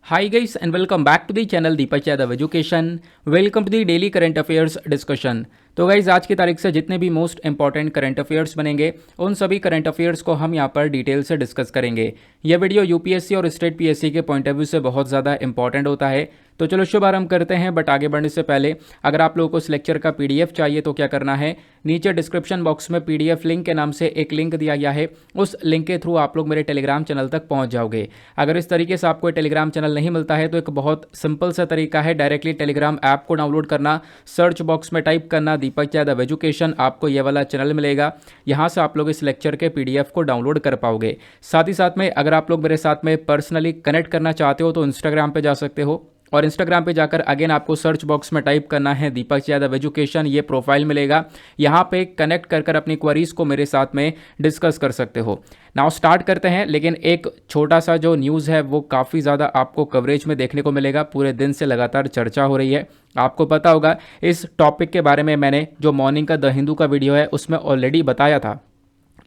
Hi guys and welcome back to the channel Deepak Yadav education. Welcome to the daily current affairs discussion. तो guys आज की तारीख से जितने भी मोस्ट इंपॉर्टेंट करंट अफेयर्स बनेंगे उन सभी करंट अफेयर्स को हम यहाँ पर डिटेल से डिस्कस करेंगे। यह वीडियो यूपीएससी और स्टेट पीएससी के पॉइंट ऑफ व्यू से बहुत ज़्यादा इंपॉर्टेंट होता है। तो चलो शुभारंभ करते हैं। बट आगे बढ़ने से पहले अगर आप लोगों को इस लेक्चर का पीडीएफ चाहिए तो क्या करना है, नीचे डिस्क्रिप्शन बॉक्स में पीडीएफ लिंक के नाम से एक लिंक दिया गया है, उस लिंक के थ्रू आप लोग मेरे टेलीग्राम चैनल तक पहुंच जाओगे। अगर इस तरीके से आपको टेलीग्राम चैनल नहीं मिलता है तो एक बहुत सिंपल सा तरीका है, डायरेक्टली टेलीग्राम ऐप को डाउनलोड करना, सर्च बॉक्स में टाइप करना दीपक यादव एजुकेशन, आपको ये वाला चैनल मिलेगा। यहाँ से आप लोग इस लेक्चर के पीडीएफ को डाउनलोड कर पाओगे। साथ ही साथ में अगर आप लोग मेरे साथ में पर्सनली कनेक्ट करना चाहते हो तो इंस्टाग्राम पे जा सकते हो और इंस्टाग्राम पे जाकर अगेन आपको सर्च बॉक्स में टाइप करना है दीपक यादव एजुकेशन, ये प्रोफाइल मिलेगा। यहाँ पे कनेक्ट कर अपनी क्वेरीज को मेरे साथ में डिस्कस कर सकते हो। नाउ स्टार्ट करते हैं। लेकिन एक छोटा सा जो न्यूज़ है वो काफ़ी ज़्यादा आपको कवरेज में देखने को मिलेगा, पूरे दिन से लगातार चर्चा हो रही है। आपको पता होगा इस टॉपिक के बारे में मैंने जो मॉर्निंग का द हिंदू का वीडियो है उसमें ऑलरेडी बताया था,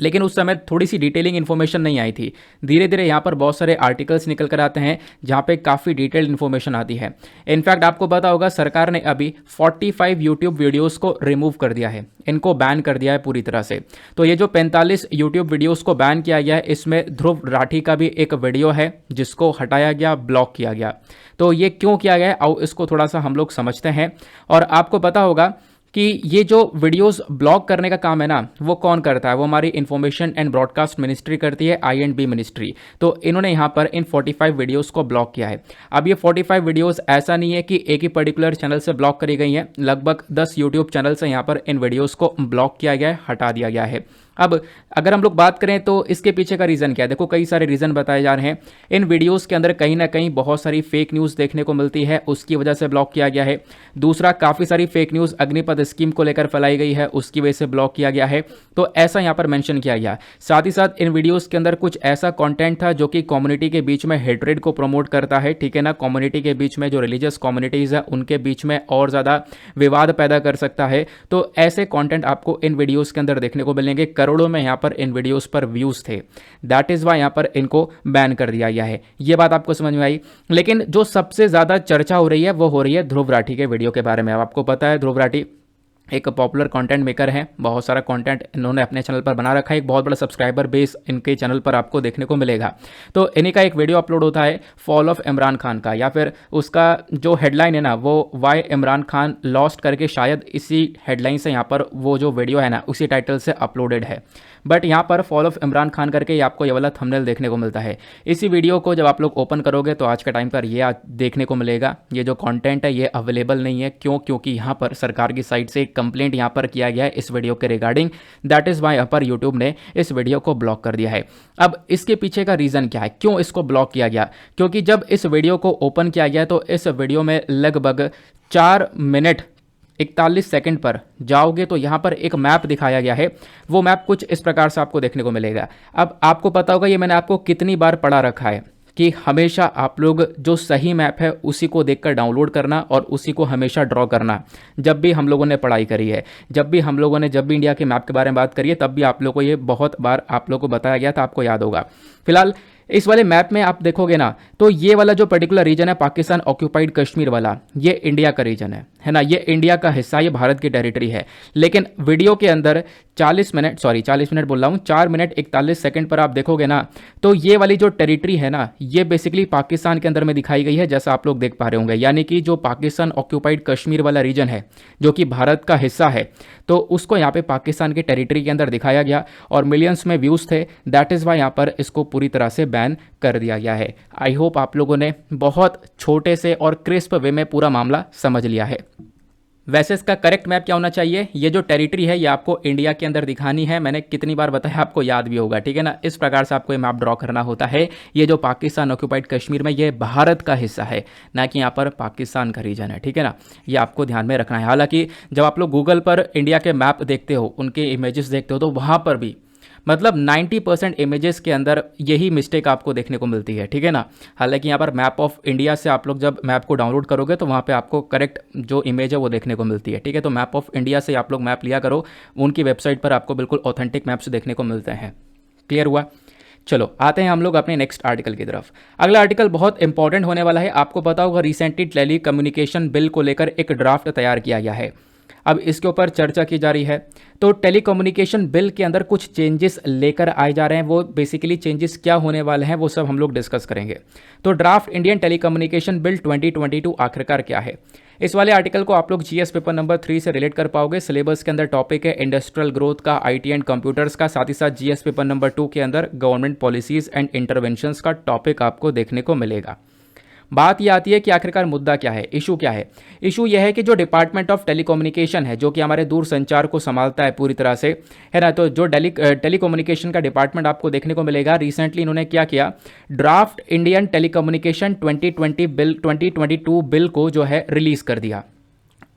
लेकिन उस समय थोड़ी सी डिटेलिंग इन्फॉर्मेशन नहीं आई थी। धीरे धीरे यहाँ पर बहुत सारे आर्टिकल्स निकल कर आते हैं जहाँ पे काफ़ी डिटेल्ड इन्फॉर्मेशन आती है। इनफैक्ट आपको पता होगा सरकार ने अभी 45 यूट्यूब वीडियोस को रिमूव कर दिया है, इनको बैन कर दिया है पूरी तरह से। तो ये जो 45 यूट्यूब वीडियोस को बैन किया गया है इसमें ध्रुव राठी का भी एक वीडियो है जिसको हटाया गया, ब्लॉक किया गया। तो ये क्यों किया गया है आओ इसको थोड़ा सा हम लोग समझते हैं। और आपको पता होगा कि ये जो वीडियोस ब्लॉक करने का काम है ना वो कौन करता है, वो हमारी इंफॉर्मेशन एंड ब्रॉडकास्ट मिनिस्ट्री करती है, आई&बी मिनिस्ट्री। तो इन्होंने यहाँ पर इन 45 वीडियोस को ब्लॉक किया है। अब ये 45 वीडियोस ऐसा नहीं है कि एक ही पर्टिकुलर चैनल से ब्लॉक करी गई हैं, लगभग 10 यूट्यूब चैनल से यहाँ पर इन वीडियोज़ को ब्लॉक किया गया है, हटा दिया गया है। अब अगर हम लोग बात करें तो इसके पीछे का रीज़न क्या है, देखो कई सारे रीज़न बताए जा रहे हैं। इन वीडियोस के अंदर कहीं ना कहीं बहुत सारी फेक न्यूज़ देखने को मिलती है, उसकी वजह से ब्लॉक किया गया है। दूसरा, काफ़ी सारी फेक न्यूज़ अग्निपथ स्कीम को लेकर फैलाई गई है, उसकी वजह से ब्लॉक किया गया है। तो ऐसा यहाँ पर मेंशन किया गया। साथ ही साथ इन वीडियोज़ के अंदर कुछ ऐसा कॉन्टेंट था जो कि कम्युनिटी के बीच में हेट्रेड को प्रमोट करता है, ठीक है ना। कम्युनिटी के बीच में जो रिलीजियस कम्युनिटीज़ है उनके बीच में और ज़्यादा विवाद पैदा कर सकता है। तो ऐसे कॉन्टेंट आपको इन वीडियोज़ के अंदर देखने को मिलेंगे। करोड़ों में यहाँ पर इन वीडियोस पर व्यूज थे, दैट इज वाई यहाँ पर इनको बैन कर दिया गया है। ये बात आपको समझ में आई। लेकिन जो सबसे ज्यादा चर्चा हो रही है वो हो रही है ध्रुव राठी के वीडियो के बारे में। अब आपको पता है ध्रुव राठी एक पॉपुलर कंटेंट मेकर है, बहुत सारा कंटेंट इन्होंने अपने चैनल पर बना रखा है, एक बहुत बड़ा सब्सक्राइबर बेस इनके चैनल पर आपको देखने को मिलेगा। तो इन्हीं का एक वीडियो अपलोड होता है फॉल ऑफ इमरान खान का, या फिर उसका जो हेडलाइन है ना वो वाई इमरान खान लॉस्ट करके, शायद इसी हेडलाइन से यहाँ पर वो जो वीडियो है ना उसी टाइटल से अपलोडेड है। बट यहाँ पर फॉल ऑफ इमरान खान करके आपको ये वाला थंबनेल देखने को मिलता है। इसी वीडियो को जब आप लोग ओपन करोगे तो आज के टाइम पर ये देखने को मिलेगा, ये जो कंटेंट है ये अवेलेबल नहीं है। क्यों? क्योंकि यहाँ पर सरकार की साइड से एक कंप्लेंट यहाँ पर किया गया है इस वीडियो के रिगार्डिंग, दैट इज वाई यहाँ पर यूट्यूब ने इस वीडियो को ब्लॉक कर दिया है। अब इसके पीछे का रीजन क्या है, क्यों इसको ब्लॉक किया गया? क्योंकि जब इस वीडियो को ओपन किया गया तो इस वीडियो में लगभग 4 मिनट 41 सेकंड पर जाओगे तो यहाँ पर एक मैप दिखाया गया है। वो मैप कुछ इस प्रकार से आपको देखने को मिलेगा। अब आपको पता होगा, ये मैंने आपको कितनी बार पढ़ा रखा है कि हमेशा आप लोग जो सही मैप है उसी को देखकर डाउनलोड करना और उसी को हमेशा ड्रॉ करना। जब भी हम लोगों ने पढ़ाई करी है, जब भी इंडिया के मैप के बारे में बात करी है, तब भी आप लोगों को ये बहुत बार आप लोगों को बताया गया था, आपको याद होगा। फिलहाल इस वाले मैप में आप देखोगे ना तो ये वाला जो पर्टिकुलर रीजन है पाकिस्तान ऑक्यूपाइड कश्मीर वाला, ये इंडिया का रीजन है ना, ये इंडिया का हिस्सा, ये भारत की टेरिटरी है। लेकिन वीडियो के अंदर 40 मिनट बोल रहा हूँ, 4 मिनट 41 सेकंड पर आप देखोगे ना तो ये वाली जो टेरिटरी है ना ये बेसिकली पाकिस्तान के अंदर में दिखाई गई है, जैसा आप लोग देख पा रहे होंगे। यानी कि जो पाकिस्तान ऑक्यूपाइड कश्मीर वाला रीजन है जो कि भारत का हिस्सा है, तो उसको यहाँ पे पाकिस्तान की टेरिटरी के अंदर दिखाया गया और मिलियंस में व्यूज़ थे, दैट इज़ वाई यहाँ पर इसको पूरी तरह से बैन कर दिया गया है। आई होप आप लोगों ने बहुत छोटे से और क्रिस्प वे में पूरा मामला समझ लिया है। वैसे इसका करेक्ट मैप क्या होना चाहिए, ये जो टेरिटरी है ये आपको इंडिया के अंदर दिखानी है। मैंने कितनी बार बताया, आपको याद भी होगा, ठीक है ना। इस प्रकार से आपको ये मैप ड्रॉ करना होता है। ये जो पाकिस्तान ऑक्यूपाइड कश्मीर में ये भारत का हिस्सा है, ना कि यहाँ पर पाकिस्तान का रीजन है, ठीक है ना। ये आपको ध्यान में रखना है। हालांकि जब आप लोग गूगल पर इंडिया के मैप देखते हो, उनके इमेजेस देखते हो, तो वहाँ पर भी मतलब 90% इमेजेस के अंदर यही मिस्टेक आपको देखने को मिलती है, ठीक है ना। हालांकि यहाँ पर मैप ऑफ इंडिया से आप लोग जब मैप को डाउनलोड करोगे तो वहाँ पे आपको करेक्ट जो इमेज है वो देखने को मिलती है, ठीक है। तो मैप ऑफ इंडिया से आप लोग मैप लिया करो, उनकी वेबसाइट पर आपको बिल्कुल ऑथेंटिक मैप्स देखने को मिलते हैं। क्लियर हुआ? चलो आते हैं हम लोग अपने नेक्स्ट आर्टिकल की तरफ। अगला आर्टिकल बहुत इंपॉर्टेंट होने वाला है। आपको पता होगा रिसेंटली टेली कम्युनिकेशन बिल को लेकर एक ड्राफ्ट तैयार किया गया है। अब इसके ऊपर चर्चा की जा रही है। तो टेली कम्युनिकेशन बिल के अंदर कुछ चेंजेस लेकर आए जा रहे हैं। वो बेसिकली चेंजेस क्या होने वाले हैं वो सब हम लोग डिस्कस करेंगे। तो draft Indian telecommunication bill 2022 आखिरकार क्या है, इस वाले आर्टिकल को आप लोग जीएस पेपर नंबर 3 से रिलेट कर पाओगे। सिलेबस के अंदर टॉपिक है इंडस्ट्रियल ग्रोथ का, आईटी एंड कंप्यूटर्स का, साथ ही साथ जीएस पेपर नंबर 2 के अंदर गवर्नमेंट पॉलिसीज एंड इंटरवेंशंस का टॉपिक आपको देखने को मिलेगा। बात यह आती है कि आखिरकार मुद्दा क्या है, इशू क्या है। इशू यह है कि जो डिपार्टमेंट ऑफ टेलीकम्युनिकेशन है, जो कि हमारे दूर संचार को संभालता है पूरी तरह से, है ना, तो जो टेलीकम्युनिकेशन का डिपार्टमेंट आपको देखने को मिलेगा, रिसेंटली इन्होंने क्या किया, ड्राफ्ट इंडियन टेलीकम्युनिकेशन 2022 बिल को जो है रिलीज कर दिया।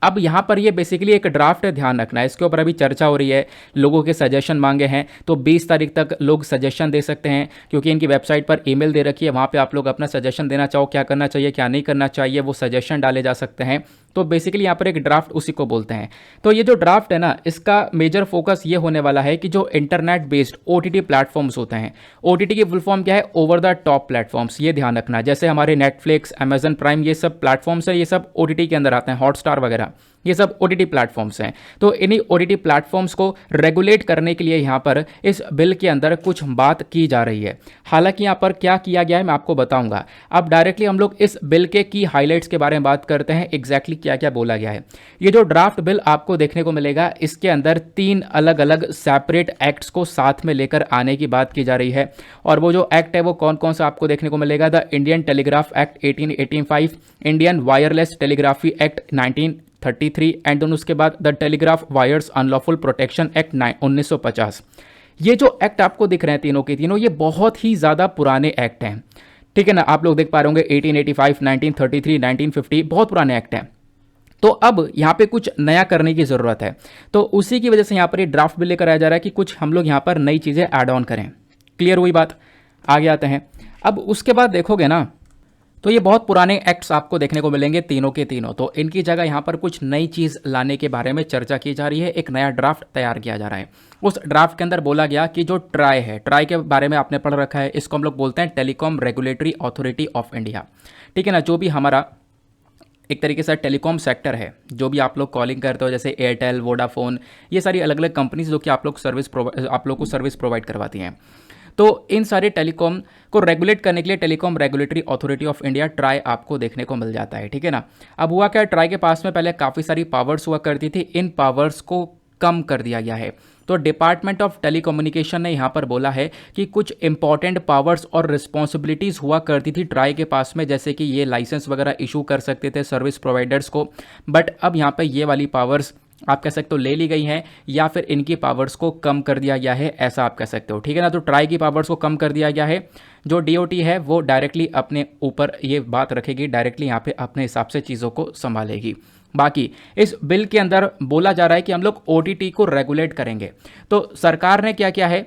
अब यहाँ पर ये बेसिकली एक ड्राफ्ट है, ध्यान रखना है। इसके ऊपर अभी चर्चा हो रही है, लोगों के सजेशन मांगे हैं। तो 20 तारीख तक लोग सजेशन दे सकते हैं, क्योंकि इनकी वेबसाइट पर ईमेल दे रखी है। वहाँ पे आप लोग अपना सजेशन देना चाहो, क्या करना चाहिए क्या नहीं करना चाहिए, वो सजेशन डाले जा सकते हैं। तो बेसिकली यहाँ पर एक ड्राफ्ट उसी को बोलते हैं। तो ये जो ड्राफ्ट है ना, इसका मेजर फोकस ये होने वाला है कि जो इंटरनेट बेस्ड ओटीटी प्लेटफॉर्म्स होते हैं, ओटीटी की फुल फॉर्म क्या है, ओवर द टॉप प्लेटफॉर्म्स, ये ध्यान रखना। जैसे हमारे नेटफ्लिक्स, अमेजन प्राइम, ये सब प्लेटफॉर्म्स है, ये सब ओटीटी के अंदर आते हैं, हॉटस्टार वगैरह, ये सब ओटीटी प्लेटफॉर्म्स हैं। तो इन्हीं ओटीटी प्लेटफॉर्म्स को रेगुलेट करने के लिए यहाँ पर इस बिल के अंदर कुछ बात की जा रही है। हालांकि यहाँ पर क्या किया गया है मैं आपको बताऊंगा। अब डायरेक्टली हम लोग इस बिल के की हाइलाइट्स के बारे में बात करते हैं, एग्जैक्टली क्या क्या बोला गया है। ये जो ड्राफ्ट बिल आपको देखने को मिलेगा, इसके अंदर 3 अलग अलग सेपरेट एक्ट्स को साथ में लेकर आने की बात की जा रही है। और वो जो एक्ट है वो कौन कौन सा आपको देखने को मिलेगा, the Indian telegraph act 1885, Indian wireless telegraphy act 1933 and then उसके बाद the telegraph wires unlawful protection act 1950। ये जो एक्ट आपको दिख रहे हैं तीनों के तीनों, ये बहुत ही ज़्यादा पुराने एक्ट हैं, ठीक है ना। आप लोग देख पा रहे होंगे 1885, 1933, 1950, बहुत पुराने एक्ट हैं। तो अब यहाँ पे कुछ नया करने की ज़रूरत है। तो उसी की वजह से यहाँ पर ये ड्राफ्ट बिल लेकर आया जा रहा है कि कुछ हम लोग यहाँ पर नई चीज़ें ऐड ऑन करें। क्लियर हुई बात, आगे आते हैं। अब उसके बाद देखोगे ना, तो ये बहुत पुराने एक्ट्स आपको देखने को मिलेंगे तीनों के तीनों। तो इनकी जगह यहाँ पर कुछ नई चीज़ लाने के बारे में चर्चा की जा रही है, एक नया ड्राफ्ट तैयार किया जा रहा है। उस ड्राफ्ट के अंदर बोला गया कि जो ट्राई है, ट्राई के बारे में आपने पढ़ रखा है, इसको हम लोग बोलते हैं telecom regulatory authority of India, ठीक है ना। जो भी हमारा एक तरीके से टेलीकॉम सेक्टर है, जो भी आप लोग कॉलिंग करते हो, जैसे एयरटेल, वोडाफोन, ये सारी अलग अलग कंपनीज जो कि आप लोग को सर्विस प्रोवाइड करवाती हैं। तो इन सारे टेलीकॉम को रेगुलेट करने के लिए telecom regulatory authority of India, try, आपको देखने को मिल जाता है, ठीक है ना। अब हुआ क्या, ट्राई के पास में पहले काफ़ी सारी पावर्स हुआ करती थी, इन पावर्स को कम कर दिया गया है। तो डिपार्टमेंट ऑफ टेलीकम्युनिकेशन ने यहाँ पर बोला है कि कुछ इंपॉर्टेंट पावर्स और रिस्पॉन्सिबिलिटीज़ हुआ करती थी ट्राई के पास में, जैसे कि ये लाइसेंस वगैरह इशू कर सकते थे सर्विस प्रोवाइडर्स को। बट अब यहाँ पर ये वाली पावर्स आप कह सकते हो ले ली गई हैं, या फिर इनकी पावर्स को कम कर दिया गया है, ऐसा आप कह सकते हो, ठीक है ना। तो ट्राई की पावर्स को कम कर दिया गया है। जो डीओटी है वो डायरेक्टली अपने ऊपर ये बात रखेगी, डायरेक्टली यहाँ पे अपने हिसाब से चीज़ों को संभालेगी। बाकी इस बिल के अंदर बोला जा रहा है कि हम लोग ओटीटी को रेगुलेट करेंगे। तो सरकार ने क्या किया है,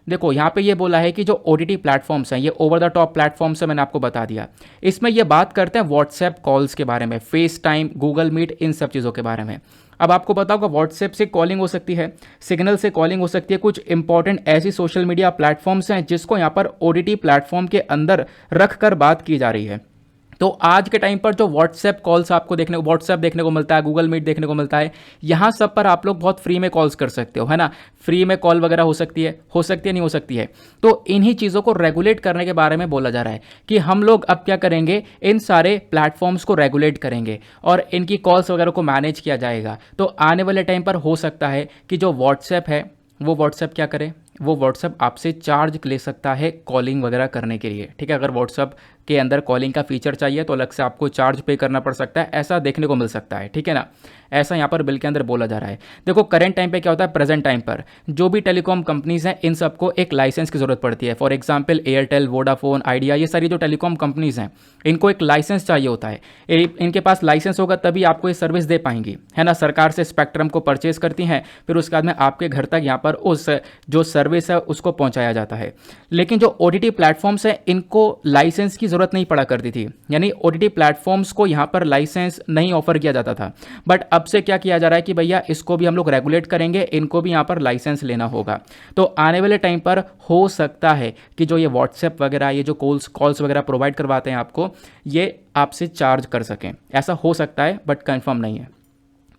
देखो यहाँ पे ये बोला है कि जो ओटीटी प्लेटफॉर्म्स हैं, ये ओवर द टॉप प्लेटफॉर्म्स है, मैंने आपको बता दिया। इसमें ये बात करते हैं व्हाट्सएप कॉल्स के बारे में, फेस टाइम, गूगल मीट, इन सब चीज़ों के बारे में। अब आपको पता होगा व्हाट्सएप से कॉलिंग हो सकती है, सिग्नल से कॉलिंग हो सकती है। कुछ इंपॉर्टेंट ऐसी सोशल मीडिया प्लेटफॉर्म्स हैं जिसको यहाँ पर ओटीटी प्लेटफॉर्म के अंदर रख कर बात की जा रही है। तो आज के टाइम पर जो व्हाट्सएप कॉल्स आपको व्हाट्सएप देखने को मिलता है, गूगल मीट देखने को मिलता है, यहाँ सब पर आप लोग बहुत फ्री में कॉल्स कर सकते हो, है ना। फ्री में कॉल वगैरह हो सकती है नहीं हो सकती है। तो इन्हीं चीज़ों को रेगुलेट करने के बारे में बोला जा रहा है कि हम लोग अब क्या करेंगे, इन सारे प्लेटफॉर्म्स को रेगुलेट करेंगे और इनकी कॉल्स वगैरह को मैनेज किया जाएगा। तो आने वाले टाइम पर हो सकता है कि जो व्हाट्सएप है वो व्हाट्सएप क्या करे, वो व्हाट्सएप आपसे चार्ज ले सकता है कॉलिंग वगैरह करने के लिए, ठीक है। अगर व्हाट्सएप के अंदर कॉलिंग का फीचर चाहिए तो अलग से आपको चार्ज पे करना पड़ सकता है, ऐसा देखने को मिल सकता है, ठीक है ना। ऐसा यहाँ पर बिल के अंदर बोला जा रहा है। देखो करंट टाइम पे क्या होता है, प्रेजेंट टाइम पर जो भी टेलीकॉम कंपनीज हैं इन सबको एक लाइसेंस की जरूरत पड़ती है। For example Airtel, Vodafone, idea, ये सारी जो टेलीकॉम कंपनीज हैं इनको एक लाइसेंस चाहिए होता है। इनके पास लाइसेंस होगा तभी आपको ये सर्विस दे पाएंगी, है ना। सरकार से स्पेक्ट्रम को परचेज करती हैं, फिर उसके बाद में आपके घर तक यहाँ पर उस जो सर्विस है उसको पहुँचाया जाता है। लेकिन जो ओटीटी प्लेटफॉर्म्स हैं इनको लाइसेंस की ज़रूरत नहीं पड़ा करती थी, यानी OTT प्लेटफॉर्म्स को यहाँ पर लाइसेंस नहीं ऑफर किया जाता था। बट अब से क्या किया जा रहा है कि भैया इसको भी हम लोग रेगुलेट करेंगे, इनको भी यहाँ पर लाइसेंस लेना होगा। तो आने वाले टाइम पर हो सकता है कि जो ये व्हाट्सएप वगैरह, ये जो कॉल्स वगैरह प्रोवाइड करवाते हैं आपको, ये आपसे चार्ज कर सकें, ऐसा हो सकता है बट कंफर्म नहीं है,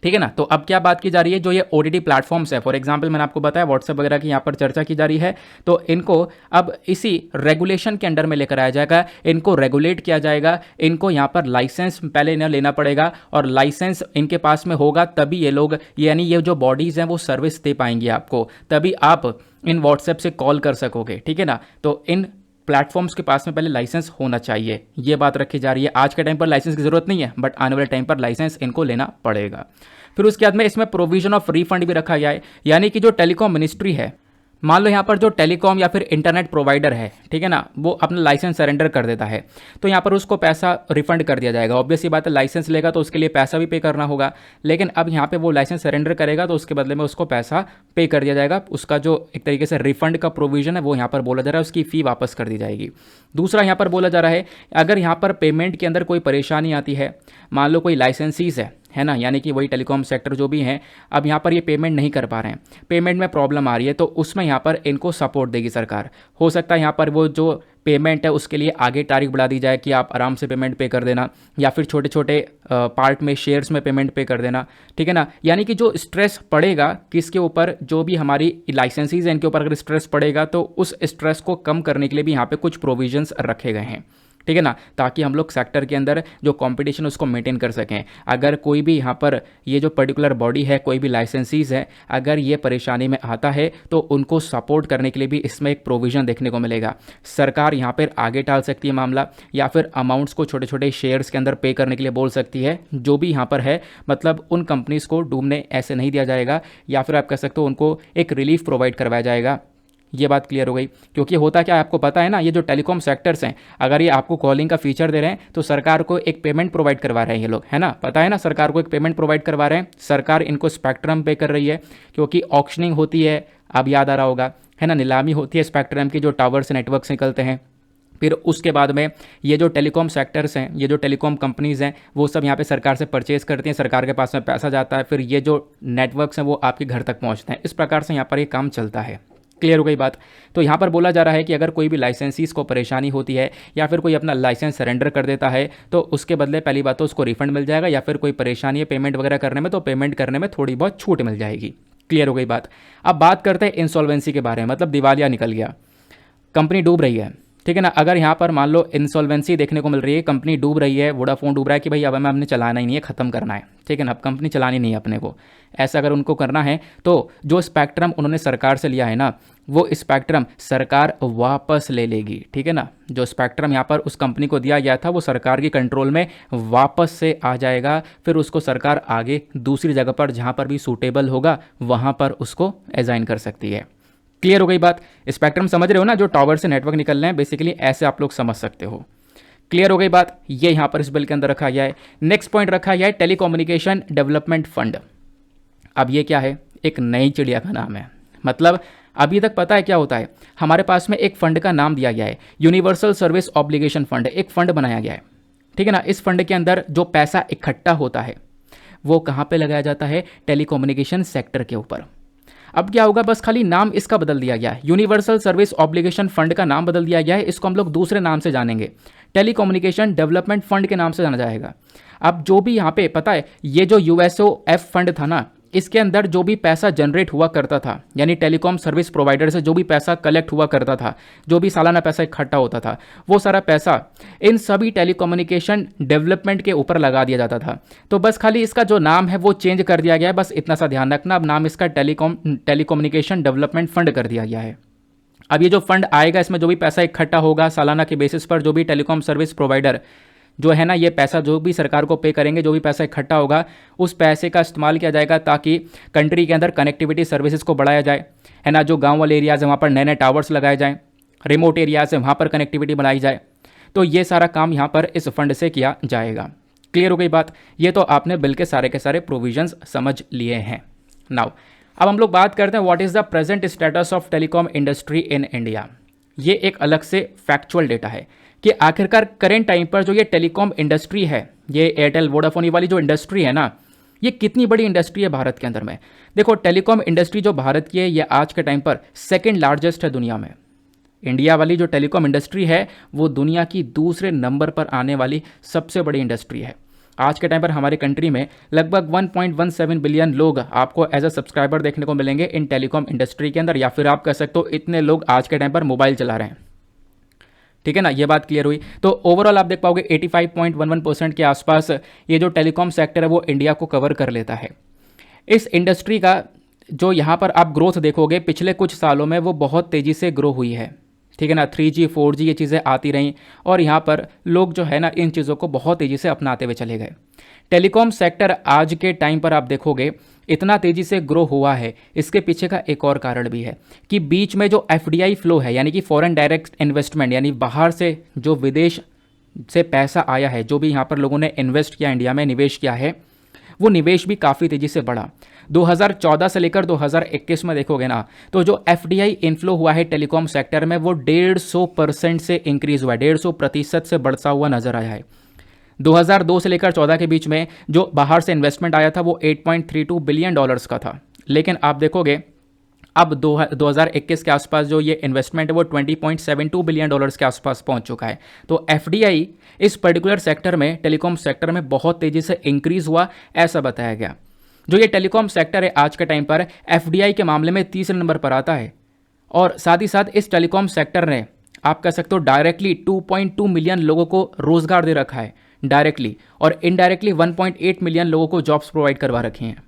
ठीक है ना। तो अब क्या बात की जा रही है, जो ये OTT प्लेटफॉर्म्स है, फॉर एग्जांपल मैंने आपको बताया व्हाट्सएप वगैरह की यहाँ पर चर्चा की जा रही है, तो इनको अब इसी रेगुलेशन के अंडर में लेकर आया जाएगा, इनको रेगुलेट किया जाएगा, इनको यहाँ पर लाइसेंस पहले इन्हें लेना पड़ेगा, और लाइसेंस इनके पास में होगा तभी ये लोग, यानी ये जो बॉडीज़ हैं वो सर्विस दे पाएंगी आपको, तभी आप इन व्हाट्सएप से कॉल कर सकोगे, ठीक है ना। तो इन प्लेटफॉर्म्स के पास में पहले लाइसेंस होना चाहिए, ये बात रखी जा रही है। आज के टाइम पर लाइसेंस की ज़रूरत नहीं है, बट आने वाले टाइम पर लाइसेंस इनको लेना पड़ेगा। फिर उसके बाद में इसमें प्रोविजन ऑफ रिफंड भी रखा गया है, यानी कि जो टेलीकॉम मिनिस्ट्री है, मान लो यहाँ पर जो टेलीकॉम या फिर इंटरनेट प्रोवाइडर है, ठीक है ना, वो अपना लाइसेंस सरेंडर कर देता है, तो यहाँ पर उसको पैसा रिफंड कर दिया जाएगा। ऑब्वियस सी बात है, लाइसेंस लेगा तो उसके लिए पैसा भी पे करना होगा, लेकिन अब यहाँ पे वो लाइसेंस सरेंडर करेगा तो उसके बदले में उसको पैसा पे कर दिया जाएगा। उसका जो एक तरीके से रिफंड का प्रोविजन है वो यहाँ पर बोला जा रहा है, उसकी फ़ी वापस कर दी जाएगी। दूसरा यहाँ पर बोला जा रहा है, अगर यहाँ पर पेमेंट के अंदर कोई परेशानी आती है, मान लो कोई लाइसेंसीज है ना, यानी कि वही टेलीकॉम सेक्टर जो भी हैं, अब यहाँ पर ये पेमेंट नहीं कर पा रहे हैं, पेमेंट में प्रॉब्लम आ रही है, तो उसमें यहाँ पर इनको सपोर्ट देगी सरकार। हो सकता है यहाँ पर वो जो पेमेंट है उसके लिए आगे तारीख बढ़ा दी जाए कि आप आराम से पेमेंट पे कर देना, या फिर छोटे छोटे पार्ट में शेयर्स में पेमेंट पे कर देना, ठीक है ना। यानी कि जो स्ट्रेस पड़ेगा किसके ऊपर, जो भी हमारी लाइसेंसीज हैं इनके ऊपर अगर स्ट्रेस पड़ेगा तो उस स्ट्रेस को कम करने के लिए भी यहाँ पे कुछ प्रोविजंस रखे गए हैं, ठीक है ना, ताकि हम लोग सेक्टर के अंदर जो कंपटीशन उसको मेंटेन कर सकें। अगर कोई भी यहाँ पर ये जो पर्टिकुलर बॉडी है, कोई भी लाइसेंसीज है, अगर ये परेशानी में आता है तो उनको सपोर्ट करने के लिए भी इसमें एक प्रोविज़न देखने को मिलेगा। सरकार यहाँ पर आगे टाल सकती है मामला, या फिर अमाउंट्स को छोटे छोटे शेयर्स के अंदर पे करने के लिए बोल सकती है, जो भी यहाँ पर है, मतलब उन कंपनीज़ को डूबने ऐसे नहीं दिया जाएगा, या फिर आप कह सकते हो उनको एक रिलीफ प्रोवाइड करवाया जाएगा। ये बात क्लियर हो गई, क्योंकि होता क्या है आपको पता है ना, ये जो टेलीकॉम सेक्टर्स हैं, अगर ये आपको कॉलिंग का फीचर दे रहे हैं तो सरकार को एक पेमेंट प्रोवाइड करवा रहे हैं ये लोग, है ना, पता है ना, सरकार को एक पेमेंट प्रोवाइड करवा रहे हैं, सरकार इनको स्पेक्ट्रम पे कर रही है, क्योंकि ऑक्शनिंग होती है, अब याद आ रहा होगा, है ना, नीलामी होती है स्पेक्ट्रम की, जो टावर से नेटवर्क से निकलते हैं। फिर उसके बाद में ये जो टेलीकॉम सेक्टर्स हैं, ये जो टेलीकॉम कंपनीज़ हैं, वो सब यहाँ पे सरकार से परचेज़ करती हैं, सरकार के पास में पैसा जाता है, फिर ये जो नेटवर्क्स हैं वो आपके घर तक पहुँचते हैं। इस प्रकार से यहाँ पर ये काम चलता है। क्लियर हो गई बात। तो यहाँ पर बोला जा रहा है कि अगर कोई भी लाइसेंसीज को परेशानी होती है, या फिर कोई अपना लाइसेंस सरेंडर कर देता है, तो उसके बदले पहली बात तो उसको रिफंड मिल जाएगा, या फिर कोई परेशानी है पेमेंट वगैरह करने में तो पेमेंट करने में थोड़ी बहुत छूट मिल जाएगी। क्लियर हो गई बात। अब बात करते हैं इंसॉल्वेंसी के बारे में, मतलब दिवालिया निकल गया, कंपनी डूब रही है, ठीक है ना। अगर यहाँ पर मान लो इंसॉल्वेंसी देखने को मिल रही है, कंपनी डूब रही है, वोडाफोन डूब रहा है कि भाई अब हमें हमने चलाना ही नहीं है, ख़त्म करना है, ठीक है ना, अब कंपनी चलानी नहीं है अपने को, ऐसा अगर उनको करना है तो जो स्पेक्ट्रम उन्होंने सरकार से लिया है ना, वो स्पेक्ट्रम सरकार वापस ले लेगी, ठीक है ना। जो स्पेक्ट्रम यहाँ पर उस कंपनी को दिया गया था वो सरकार के कंट्रोल में वापस से आ जाएगा, फिर उसको सरकार आगे दूसरी जगह पर जहाँ पर भी सूटेबल होगा वहाँ पर उसको असाइन कर सकती है। क्लियर हो गई बात। स्पेक्ट्रम समझ रहे हो ना, जो टावर से नेटवर्क निकल रहे हैं, बेसिकली ऐसे आप लोग समझ सकते हो। क्लियर हो गई बात। ये यहाँ पर इस बिल के अंदर रखा गया है। नेक्स्ट पॉइंट रखा गया है टेलीकम्युनिकेशन डेवलपमेंट फंड। अब ये क्या है, एक नई चिड़िया का नाम है। मतलब अभी तक पता है क्या होता है, हमारे पास में एक फंड का नाम दिया गया है, यूनिवर्सल सर्विस ऑब्लिगेशन फंड, एक फंड बनाया गया है, ठीक है ना। इस फंड के अंदर जो पैसा इकट्ठा होता है वो कहाँ पे लगाया जाता है, टेलीकम्युनिकेशन सेक्टर के ऊपर। अब क्या होगा, बस खाली नाम इसका बदल दिया गया है, यूनिवर्सल सर्विस ऑब्लिगेशन फंड का नाम बदल दिया गया है, इसको हम लोग दूसरे नाम से जानेंगे, टेलीकम्युनिकेशन डेवलपमेंट फंड के नाम से जाना जाएगा। अब जो भी यहाँ पे पता है, ये जो USOF फंड था ना, इसके अंदर जो भी पैसा जनरेट हुआ करता था, यानी टेलीकॉम सर्विस प्रोवाइडर से जो भी पैसा कलेक्ट हुआ करता था, जो भी सालाना पैसा इकट्ठा होता था, वो सारा पैसा इन सभी टेलीकम्युनिकेशन डेवलपमेंट के ऊपर लगा दिया जाता था। तो बस खाली इसका जो नाम है वो चेंज कर दिया गया है, बस इतना सा ध्यान रखना। अब नाम इसका टेलीकम्युनिकेशन डेवलपमेंट फंड कर दिया गया है। अब ये जो फंड आएगा, इसमें जो भी पैसा इकट्ठा होगा सालाना के बेसिस पर, जो भी टेलीकॉम सर्विस प्रोवाइडर जो है ना, ये पैसा जो भी सरकार को पे करेंगे, जो भी पैसा इकट्ठा होगा, उस पैसे का इस्तेमाल किया जाएगा ताकि कंट्री के अंदर कनेक्टिविटी सर्विसेज को बढ़ाया जाए, है ना। जो गांव वाले एरियाज़ हैं वहाँ पर नए नए टावर्स लगाए जाएं, रिमोट एरियाज़ हैं वहाँ पर कनेक्टिविटी बढ़ाई जाए। तो ये सारा काम यहाँ पर इस फंड से किया जाएगा। क्लियर हो गई बात। ये तो आपने बिल के सारे प्रोविजंस समझ लिए हैं। नाउ अब हम लोग बात करते हैं what is the present status of telecom industry in India. ये एक अलग से फैक्चुअल डेटा है कि आखिरकार करेंट टाइम पर जो ये टेलीकॉम इंडस्ट्री है, ये एयरटेल वोडाफोन ये वाली जो इंडस्ट्री है ना, ये कितनी बड़ी इंडस्ट्री है भारत के अंदर में। देखो टेलीकॉम इंडस्ट्री जो भारत की है ये आज के टाइम पर सेकेंड लार्जेस्ट है दुनिया में। इंडिया वाली जो टेलीकॉम इंडस्ट्री है वो दुनिया की दूसरे नंबर पर आने वाली सबसे बड़ी इंडस्ट्री है। आज के टाइम पर हमारे कंट्री में लगभग 1.17 बिलियन लोग आपको एज अ सब्सक्राइबर देखने को मिलेंगे इन टेलीकॉम इंडस्ट्री के अंदर, या फिर आप कह सकते हो इतने लोग आज के टाइम पर मोबाइल चला रहे हैं। ठीक है ना, ये बात क्लियर हुई। तो ओवरऑल आप देख पाओगे 85.11% के आसपास ये जो टेलीकॉम सेक्टर है वो इंडिया को कवर कर लेता है। इस इंडस्ट्री का जो यहाँ पर आप ग्रोथ देखोगे पिछले कुछ सालों में वो बहुत तेज़ी से ग्रो हुई है। ठीक है ना, 3G 4G ये चीज़ें आती रहीं और यहाँ पर लोग जो है ना इन चीज़ों को बहुत तेज़ी से अपनाते हुए चले गए। टेलीकॉम सेक्टर आज के टाइम पर आप देखोगे इतना तेज़ी से ग्रो हुआ है, इसके पीछे का एक और कारण भी है कि बीच में जो FDI फ्लो है यानी कि फॉरेन डायरेक्ट इन्वेस्टमेंट, यानी बाहर से जो विदेश से पैसा आया है, जो भी यहाँ पर लोगों ने इन्वेस्ट किया, इंडिया में निवेश किया है, वो निवेश भी काफ़ी तेज़ी से बढ़ा। 2014 से लेकर 2021 में देखोगे ना तो जो FDI इनफ्लो हुआ है टेलीकॉम सेक्टर में वो 150% से इंक्रीज़ हुआ है, 150% से बढ़ता हुआ नजर आया है। 2002 से लेकर 14 के बीच में जो बाहर से इन्वेस्टमेंट आया था वो 8.32 बिलियन डॉलर्स का था, लेकिन आप देखोगे अब 2021 के आसपास जो ये इन्वेस्टमेंट है वो 20.72 बिलियन डॉलर्स के आसपास पहुंच चुका है। तो FDI इस पर्टिकुलर सेक्टर में, टेलीकॉम सेक्टर में बहुत तेज़ी से इंक्रीज़ हुआ, ऐसा बताया गया। जो ये टेलीकॉम सेक्टर है आज के टाइम पर FDI के मामले में तीसरे नंबर पर आता है, और साथ ही साथ इस टेलीकॉम सेक्टर ने आप कह सकते हो डायरेक्टली 2.2 मिलियन लोगों को रोजगार दे रखा है डायरेक्टली, और इनडायरेक्टली 1.8 मिलियन लोगों को जॉब्स प्रोवाइड करवा रखी हैं।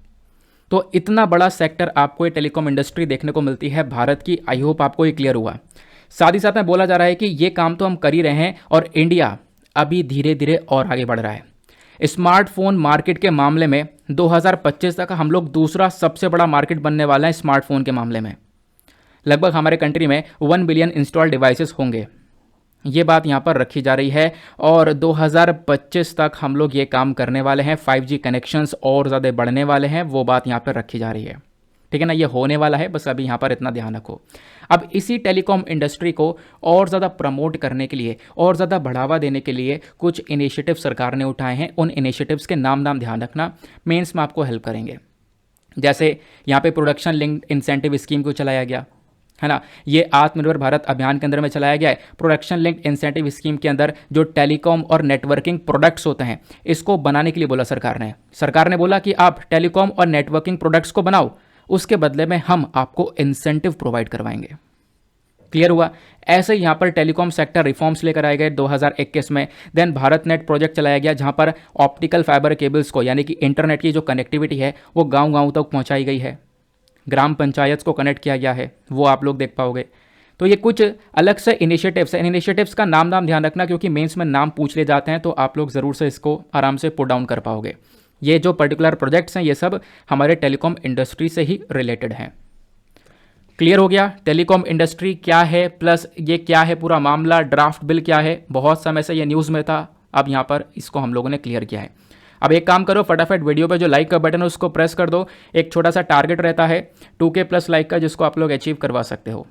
तो इतना बड़ा सेक्टर आपको ये टेलीकॉम इंडस्ट्री देखने को मिलती है भारत की। आई होप आपको ये क्लियर हुआ। साथ ही साथ में बोला जा रहा है कि ये काम तो हम कर ही रहे हैं और इंडिया अभी धीरे धीरे और आगे बढ़ रहा है। स्मार्टफोन मार्केट के मामले में 2025 तक हम लोग दूसरा सबसे बड़ा मार्केट बनने वाला है। स्मार्टफोन के मामले में लगभग हमारे कंट्री में 1 बिलियन इंस्टॉल डिवाइसेस होंगे, ये बात यहाँ पर रखी जा रही है। और 2025 तक हम लोग ये काम करने वाले हैं, 5G कनेक्शंस और ज़्यादा बढ़ने वाले हैं, वो बात यहाँ पर रखी जा रही है। ठीक है ना, ये होने वाला है, बस अभी यहाँ पर इतना ध्यान रखो। अब इसी टेलीकॉम इंडस्ट्री को और ज़्यादा प्रमोट करने के लिए और ज़्यादा बढ़ावा देने के लिए कुछ इनिशिएटिव सरकार ने उठाए हैं। उन इनिशिएटिव्स के नाम ध्यान रखना, मेंस में आपको हेल्प करेंगे। जैसे यहाँ पे प्रोडक्शन लिंक्ड इंसेंटिव स्कीम को चलाया गया है ना, ये आत्मनिर्भर भारत अभियान के अंदर में चलाया गया है। प्रोडक्शन लिंक्ड इंसेंटिव स्कीम के अंदर जो टेलीकॉम और नेटवर्किंग प्रोडक्ट्स होते हैं इसको बनाने के लिए बोला सरकार ने बोला कि आप टेलीकॉम और नेटवर्किंग प्रोडक्ट्स को बनाओ, उसके बदले में हम आपको इंसेंटिव प्रोवाइड करवाएंगे। क्लियर हुआ। ऐसे ही यहाँ पर टेलीकॉम सेक्टर रिफॉर्म्स लेकर आए गए 2021 में। देन भारत नेट प्रोजेक्ट चलाया गया जहाँ पर ऑप्टिकल फाइबर केबल्स को, यानी कि इंटरनेट की जो कनेक्टिविटी है वो गाँव तक पहुँचाई गई है, ग्राम पंचायत को कनेक्ट किया गया है, वो आप लोग देख पाओगे। तो ये कुछ अलग से इनिशिएटिव्स हैं। इन इनिशिएटिव्स का नाम ध्यान रखना, क्योंकि मेंस में नाम पूछ ले जाते हैं, तो आप लोग ज़रूर से इसको आराम से पुट डाउन कर पाओगे। ये जो पर्टिकुलर प्रोजेक्ट्स हैं ये सब हमारे टेलीकॉम इंडस्ट्री से ही रिलेटेड हैं। क्लियर हो गया टेलीकॉम इंडस्ट्री क्या है, प्लस ये क्या है पूरा मामला, ड्राफ्ट बिल क्या है। बहुत समय से ये न्यूज़ में था, अब यहाँ पर इसको हम लोगों ने क्लियर किया है। अब एक काम करो, फटाफट वीडियो पे जो लाइक का बटन है उसको प्रेस कर दो। एक छोटा सा टारगेट रहता है 2K प्लस लाइक का, जिसको आप लोग अचीव करवा सकते हो।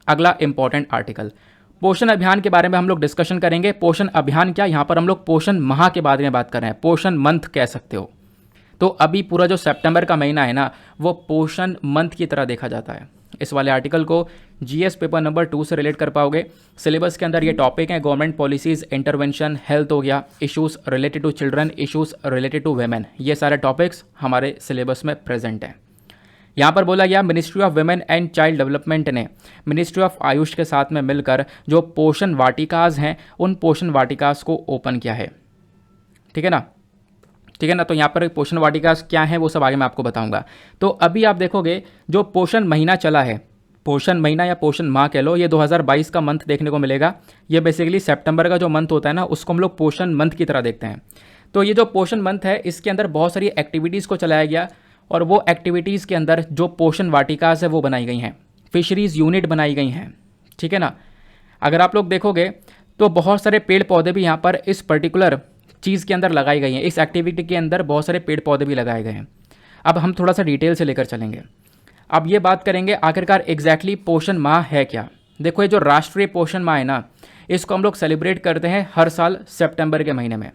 अगला इंपॉर्टेंट आर्टिकल, पोषण अभियान के बारे में हम लोग डिस्कशन करेंगे। पोषण अभियान क्या, यहाँ पर हम लोग पोषण माह के बारे में बात कर रहे हैं, पोषण मंथ कह सकते हो। तो अभी पूरा जो सितंबर का महीना है ना वो पोषण मंथ की तरह देखा जाता है। इस वाले आर्टिकल को GS पेपर नंबर 2 से रिलेट कर पाओगे। सिलेबस के अंदर ये टॉपिक है, गवर्नमेंट पॉलिसीज, इंटरवेंशन, हेल्थ हो गया, issues related to children, issues related to women, ये सारे टॉपिक्स हमारे सिलेबस में प्रेजेंट हैं। यहाँ पर बोला गया ministry of women and child development ने मिनिस्ट्री ऑफ आयुष के साथ में मिलकर जो पोषण वाटिकाज हैं उन पोषण वाटिकाज को ओपन किया है। ठीक है ना, तो यहाँ पर पोषण वाटिकाज क्या है वो सब आगे मैं आपको बताऊंगा। तो अभी आप देखोगे जो पोषण महीना चला है, पोषण महीना या पोषण माह कह लो, ये 2022 का मंथ देखने को मिलेगा। ये बेसिकली सितंबर का जो मंथ होता है ना उसको हम लोग पोषण मंथ की तरह देखते हैं। तो ये जो पोषण मंथ है इसके अंदर बहुत सारी एक्टिविटीज़ को चलाया गया, और वो एक्टिविटीज़ के अंदर जो पोषण वाटिकाज है वो बनाई गई हैं, फिशरीज़ यूनिट बनाई गई हैं। ठीक है ना, अगर आप लोग देखोगे तो बहुत सारे पेड़ पौधे भी यहाँ पर इस पर्टिकुलर चीज़ के अंदर लगाई गई हैं। इस एक्टिविटी के अंदर बहुत सारे पेड़ पौधे भी लगाए गए हैं। अब हम थोड़ा सा डिटेल से लेकर चलेंगे। अब ये बात करेंगे आखिरकार एग्जैक्टली पोषण माह है क्या। देखो ये जो राष्ट्रीय पोषण माह है ना, इसको हम लोग सेलिब्रेट करते हैं हर साल सितंबर के महीने में,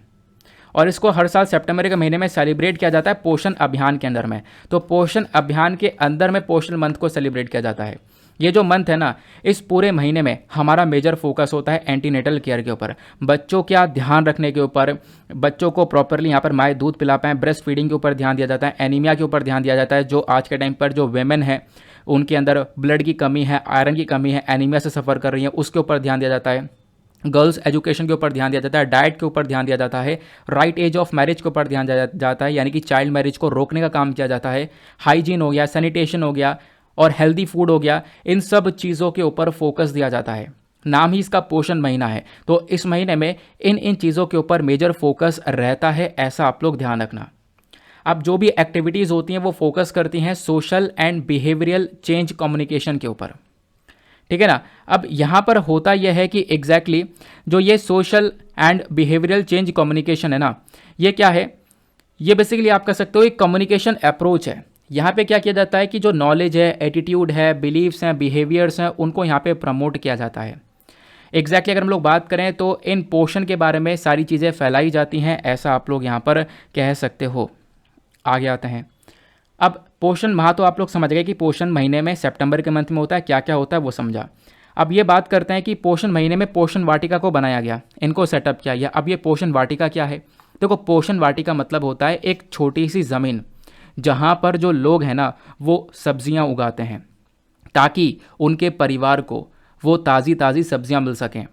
और इसको हर साल सितंबर के महीने में सेलिब्रेट किया जाता है पोषण अभियान के अंदर में। तो पोषण अभियान के अंदर में पोषण मंथ को सेलिब्रेट किया जाता है। ये जो मंथ है ना, इस पूरे महीने में हमारा मेजर फोकस होता है एंटीनेटल केयर के ऊपर, बच्चों का ध्यान रखने के ऊपर, बच्चों को प्रॉपरली यहाँ पर माँ दूध पिला पाएँ, ब्रेस्ट फीडिंग के ऊपर ध्यान दिया जाता है, एनीमिया के ऊपर ध्यान दिया जाता है। जो आज के टाइम पर जो वेमेन है उनके अंदर ब्लड की कमी है, आयरन की कमी है, एनीमिया से सफ़र कर रही है, उसके ऊपर ध्यान दिया जाता है। गर्ल्स एजुकेशन के ऊपर ध्यान दिया जाता है, डाइट के ऊपर ध्यान दिया जाता है, राइट एज ऑफ मैरिज के ऊपर ध्यान दिया जाता है, यानी कि चाइल्ड मैरिज को रोकने का काम किया जाता है। हाइजीन हो गया, सैनिटेशन हो गया और हेल्दी फूड हो गया, इन सब चीज़ों के ऊपर फोकस दिया जाता है। नाम ही इसका पोषण महीना है, तो इस महीने में इन चीज़ों के ऊपर मेजर फोकस रहता है, ऐसा आप लोग ध्यान रखना। अब जो भी एक्टिविटीज़ होती हैं वो फोकस करती हैं social and behavioural change communication के ऊपर, ठीक है ना। अब यहाँ पर होता यह है कि एग्जैक्टली जो ये social and behavioural change communication है ना, ये क्या है, ये बेसिकली आप कह सकते हो एक कम्युनिकेशन अप्रोच है। यहाँ पे क्या किया जाता है कि जो नॉलेज है, एटीट्यूड है, बिलीव्स हैं, बिहेवियर्स हैं, उनको यहाँ पे प्रमोट किया जाता है। एग्जैक्टली अगर हम लोग बात करें तो इन पोषण के बारे में सारी चीज़ें फैलाई जाती हैं, ऐसा आप लोग यहाँ पर कह सकते हो। आगे आते हैं। अब पोषण माह तो आप लोग समझ गए कि पोषण महीने में सितंबर के मंथ में होता है, क्या क्या होता है वो समझा। अब ये बात करते हैं कि पोषण महीने में पोषण वाटिका को बनाया गया, इनको सेटअप किया गया। अब ये पोषण वाटिका क्या है? देखो, पोषण वाटिका मतलब होता है एक छोटी सी ज़मीन जहाँ पर जो लोग हैं ना वो सब्जियाँ उगाते हैं, ताकि उनके परिवार को वो ताज़ी ताज़ी सब्जियाँ मिल सकें,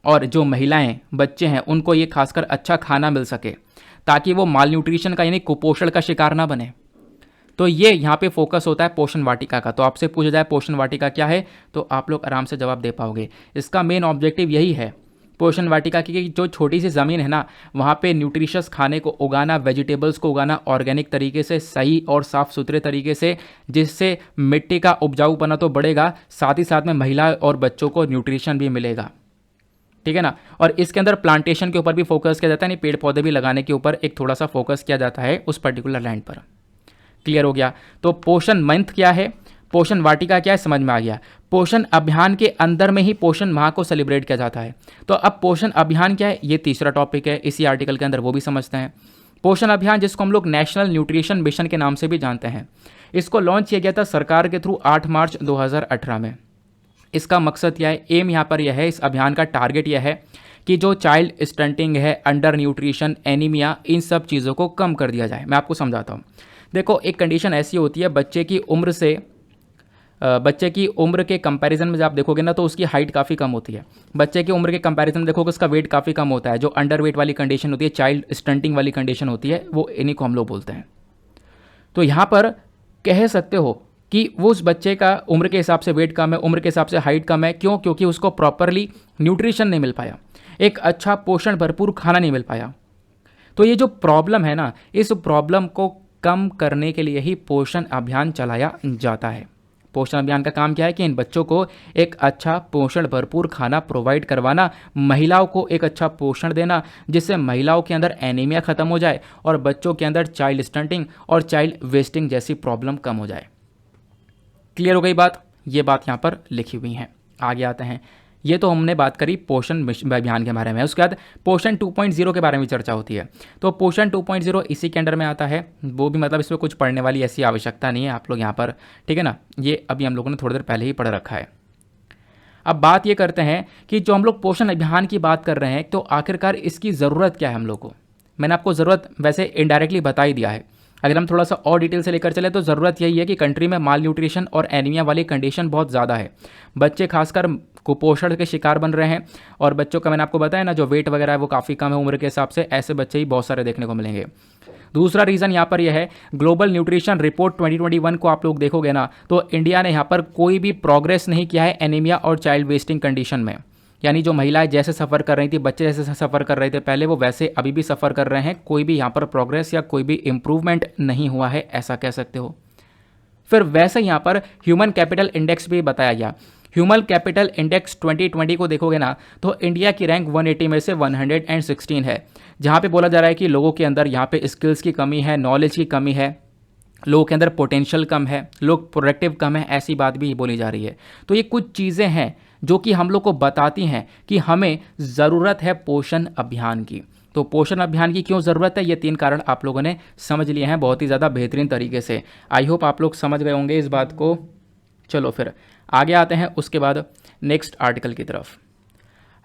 और जो महिलाएं, बच्चे हैं, उनको ये खासकर अच्छा खाना मिल सके, ताकि वो माल न्यूट्रिशन का यानी कुपोषण का शिकार ना बने। तो ये यहाँ पे फोकस होता है पोषण वाटिका का। तो आपसे पूछा जाए पोषण वाटिका क्या है, तो आप लोग आराम से जवाब दे पाओगे। इसका मेन ऑब्जेक्टिव यही है पोषण वाटिका की, जो छोटी सी ज़मीन है ना, वहाँ पे न्यूट्रिशियस खाने को उगाना, वेजिटेबल्स को उगाना ऑर्गेनिक तरीके से, सही और साफ़ सुथरे तरीके से, जिससे मिट्टी का उपजाऊपना तो बढ़ेगा, साथ ही साथ में महिला और बच्चों को न्यूट्रिशन भी मिलेगा, ठीक है ना। और इसके अंदर प्लांटेशन के ऊपर भी फोकस किया जाता है, यानी पेड़ पौधे भी लगाने के ऊपर एक थोड़ा सा फोकस किया जाता है उस पर्टिकुलर लैंड पर। क्लियर हो गया? तो पोषण मंथ क्या है, पोषण वाटिका क्या है, समझ में आ गया। पोषण अभियान के अंदर में ही पोषण माह को सेलिब्रेट किया जाता है। तो अब पोषण अभियान क्या है, ये तीसरा टॉपिक है इसी आर्टिकल के अंदर, वो भी समझते हैं। पोषण अभियान, जिसको हम लोग नेशनल न्यूट्रिशन मिशन के नाम से भी जानते हैं, इसको लॉन्च किया गया था सरकार के थ्रू 8 मार्च 2018 में। इसका मकसद क्या है, एम यहाँ पर यह है, इस अभियान का टारगेट यह है कि जो चाइल्ड स्टंटिंग है, अंडर न्यूट्रिशन, एनीमिया, इन सब चीज़ों को कम कर दिया जाए। मैं आपको समझाता हूँ। देखो, एक कंडीशन ऐसी होती है, बच्चे की उम्र के कंपैरिजन में जब आप देखोगे ना, तो उसकी हाइट काफ़ी कम होती है। बच्चे की उम्र के कंपैरिजन में देखोगे उसका वेट काफ़ी कम होता है। जो अंडर वेट वाली कंडीशन होती है, चाइल्ड स्टंटिंग वाली कंडीशन होती है, वो इन्हीं को हम लोग बोलते हैं। तो यहाँ पर कह सकते हो कि वो उस बच्चे का उम्र के हिसाब से वेट कम है, उम्र के हिसाब से हाइट कम है। क्यों? क्योंकि उसको प्रॉपरली न्यूट्रिशन नहीं मिल पाया, एक अच्छा पोषण भरपूर खाना नहीं मिल पाया। तो ये जो प्रॉब्लम है ना, इस प्रॉब्लम को कम करने के लिए ही पोषण अभियान चलाया जाता है। पोषण अभियान का काम क्या है कि इन बच्चों को एक अच्छा पोषण भरपूर खाना प्रोवाइड करवाना, महिलाओं को एक अच्छा पोषण देना, जिससे महिलाओं के अंदर एनीमिया खत्म हो जाए और बच्चों के अंदर चाइल्ड स्टंटिंग और चाइल्ड वेस्टिंग जैसी प्रॉब्लम कम हो जाए। क्लियर हो गई बात? ये बात यहाँ पर लिखी हुई है। आगे आते हैं। ये तो हमने बात करी पोषण अभियान के बारे में। उसके बाद पोषण 2.0 के बारे में चर्चा होती है। तो पोषण 2.0 इसी के अंडर में आता है। वो भी मतलब इसमें कुछ पढ़ने वाली ऐसी आवश्यकता नहीं है आप लोग यहाँ पर, ठीक है ना। ये अभी हम लोगों ने थोड़ी देर पहले ही पढ़ रखा है। अब बात ये करते हैं कि जो हम लोग पोषण अभियान की बात कर रहे हैं, तो आखिरकार इसकी ज़रूरत क्या है हम लोग को। मैंने आपको ज़रूरत वैसे इनडायरेक्टली बता ही दिया है। अगर हम थोड़ा सा और डिटेल से लेकर चले तो ज़रूरत यही है कि कंट्री में माल न्यूट्रिशन और एनीमिया वाली कंडीशन बहुत ज़्यादा है। बच्चे खासकर कुपोषण के शिकार बन रहे हैं, और बच्चों का मैंने आपको बताया ना, जो वेट वगैरह है वो काफ़ी कम है उम्र के हिसाब से। ऐसे बच्चे ही बहुत सारे देखने को मिलेंगे। दूसरा रीज़न यहाँ पर यह है, ग्लोबल न्यूट्रिशन रिपोर्ट 2021 को आप लोग देखोगे ना, तो इंडिया ने यहाँ पर कोई भी प्रोग्रेस नहीं किया है एनीमिया और चाइल्ड वेस्टिंग कंडीशन में। यानी जो महिलाएं जैसे सफ़र कर रही थी, बच्चे जैसे सफ़र कर रहे थे पहले, वो वैसे अभी भी सफ़र कर रहे हैं। कोई भी यहाँ पर प्रोग्रेस या कोई भी इम्प्रूवमेंट नहीं हुआ है, ऐसा कह सकते हो। फिर वैसे यहाँ पर ह्यूमन कैपिटल इंडेक्स भी बताया गया। ह्यूमन कैपिटल इंडेक्स 2020 को देखोगे ना, तो इंडिया की रैंक 180 में से 116 है, जहाँ पे बोला जा रहा है कि लोगों के अंदर यहाँ पे स्किल्स की कमी है, नॉलेज की कमी है, लोगों के अंदर पोटेंशियल कम है, लोग प्रोडक्टिव कम है, ऐसी बात भी बोली जा रही है। तो ये कुछ चीज़ें हैं जो कि हम लोग को बताती हैं कि हमें ज़रूरत है पोषण अभियान की। तो पोषण अभियान की क्यों ज़रूरत है, ये 3 कारण आप लोगों ने समझ लिए हैं बहुत ही ज़्यादा बेहतरीन तरीके से। आई होप आप लोग समझ गए होंगे इस बात को। चलो फिर आगे आते हैं उसके बाद नेक्स्ट आर्टिकल की तरफ।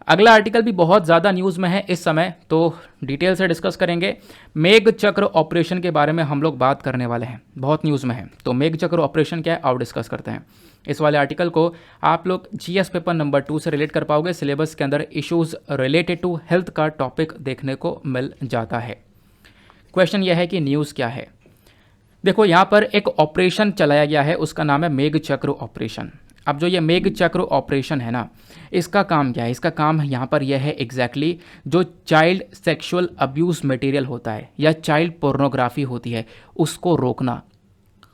अगला आर्टिकल भी बहुत ज़्यादा न्यूज़ में है इस समय, तो डिटेल से डिस्कस करेंगे। मेघ चक्र ऑपरेशन के बारे में हम लोग बात करने वाले हैं, बहुत न्यूज़ में है। तो मेघ चक्र ऑपरेशन क्या है आओ डिस्कस करते हैं। इस वाले आर्टिकल को आप लोग जीएस पेपर नंबर 2 से रिलेट कर पाओगे। सिलेबस के अंदर इश्यूज रिलेटेड टू हेल्थ का टॉपिक देखने को मिल जाता है। क्वेश्चन यह है कि न्यूज़ क्या है। देखो यहाँ पर एक ऑपरेशन चलाया गया है, उसका नाम है मेघ चक्र ऑपरेशन। अब जो ये मेघ चक्र ऑपरेशन है ना, इसका काम क्या है? इसका काम यहाँ पर यह है एग्जैक्टली जो चाइल्ड सेक्सुअल अब्यूज़ मटेरियल होता है या चाइल्ड पोर्नोग्राफी होती है उसको रोकना।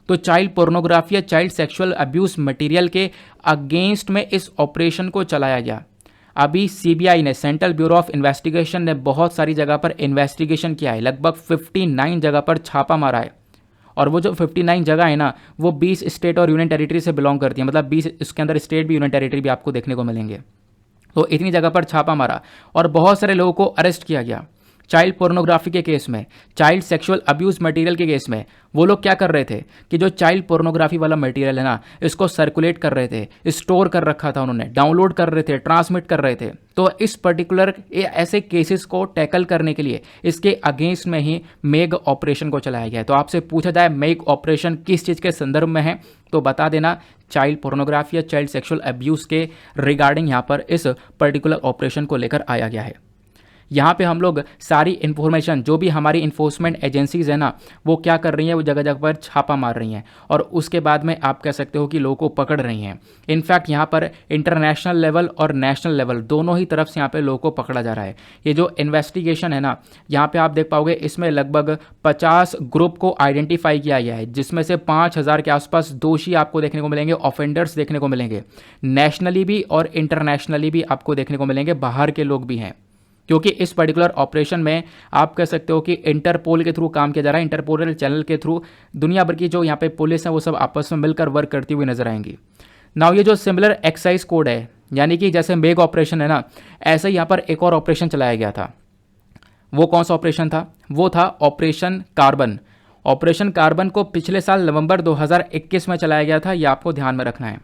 तो चाइल्ड पोर्नोग्राफी या चाइल्ड सेक्सुअल अब्यूज़ मटेरियल के अगेंस्ट में इस ऑपरेशन को चलाया गया। अभी सीबीआई ने, सेंट्रल ब्यूरो ऑफ इन्वेस्टिगेशन ने बहुत सारी जगह पर इन्वेस्टिगेशन किया है, लगभग 59 जगह पर छापा मारा है। और वो जो 59 जगह है ना, वो 20 स्टेट और यूनियन टेरिटरी से बिलोंग करती है, मतलब 20 इसके अंदर स्टेट भी यूनियन टेरिटरी भी आपको देखने को मिलेंगे। तो इतनी जगह पर छापा मारा और बहुत सारे लोगों को अरेस्ट किया गया। चाइल्ड पोर्नोग्राफी के केस में, चाइल्ड सेक्सुअल अब्यूज़ मटेरियल के केस में वो लोग क्या कर रहे थे कि जो चाइल्ड पोर्नोग्राफी वाला मटेरियल है ना, इसको सर्कुलेट कर रहे थे, स्टोर कर रखा था उन्होंने, डाउनलोड कर रहे थे, ट्रांसमिट कर रहे थे। तो इस पर्टिकुलर ऐसे केसेस को टैकल करने के लिए इसके अगेंस्ट में ही मेघ ऑपरेशन को चलाया गया है। तो आपसे पूछा जाए मेघ ऑपरेशन किस चीज़ के संदर्भ में है, तो बता देना चाइल्ड पोर्नोग्राफी या चाइल्ड सेक्सुअल अब्यूज़ के रिगार्डिंग यहाँ पर इस पर्टिकुलर ऑपरेशन को लेकर आया गया है। यहाँ पे हम लोग सारी इन्फॉर्मेशन जो भी हमारी इन्फोर्समेंट एजेंसीज है ना, वो क्या कर रही हैं, वो जगह जगह पर छापा मार रही हैं और उसके बाद में आप कह सकते हो कि लोगों को पकड़ रही हैं। इनफैक्ट यहाँ पर इंटरनेशनल लेवल और नेशनल लेवल दोनों ही तरफ से यहाँ पे लोगों को पकड़ा जा रहा है। ये जो इन्वेस्टिगेशन है ना, यहाँ पे आप देख पाओगे इसमें लगभग 50 ग्रुप को आइडेंटिफाई किया गया है, जिसमें से 5000 के आसपास दोषी आपको देखने को मिलेंगे, ऑफेंडर्स देखने को मिलेंगे। नेशनली भी और इंटरनेशनली भी आपको देखने को मिलेंगे, बाहर के लोग भी हैं, क्योंकि इस पर्टिकुलर ऑपरेशन में आप कह सकते हो कि इंटरपोल के थ्रू काम किया जा रहा है। इंटरपोल चैनल के थ्रू दुनिया भर की जो यहाँ पे पुलिस है वो सब आपस में मिलकर वर्क करती हुई नजर आएंगी। नाउ ये जो सिमिलर एक्साइज कोड है, यानी कि जैसे मेघ ऑपरेशन है ना, ऐसे यहाँ पर एक और ऑपरेशन चलाया गया था। वो कौन सा ऑपरेशन था? वो था ऑपरेशन कार्बन। ऑपरेशन कार्बन को पिछले साल नवंबर 2021 में चलाया गया था, ये आपको ध्यान में रखना है।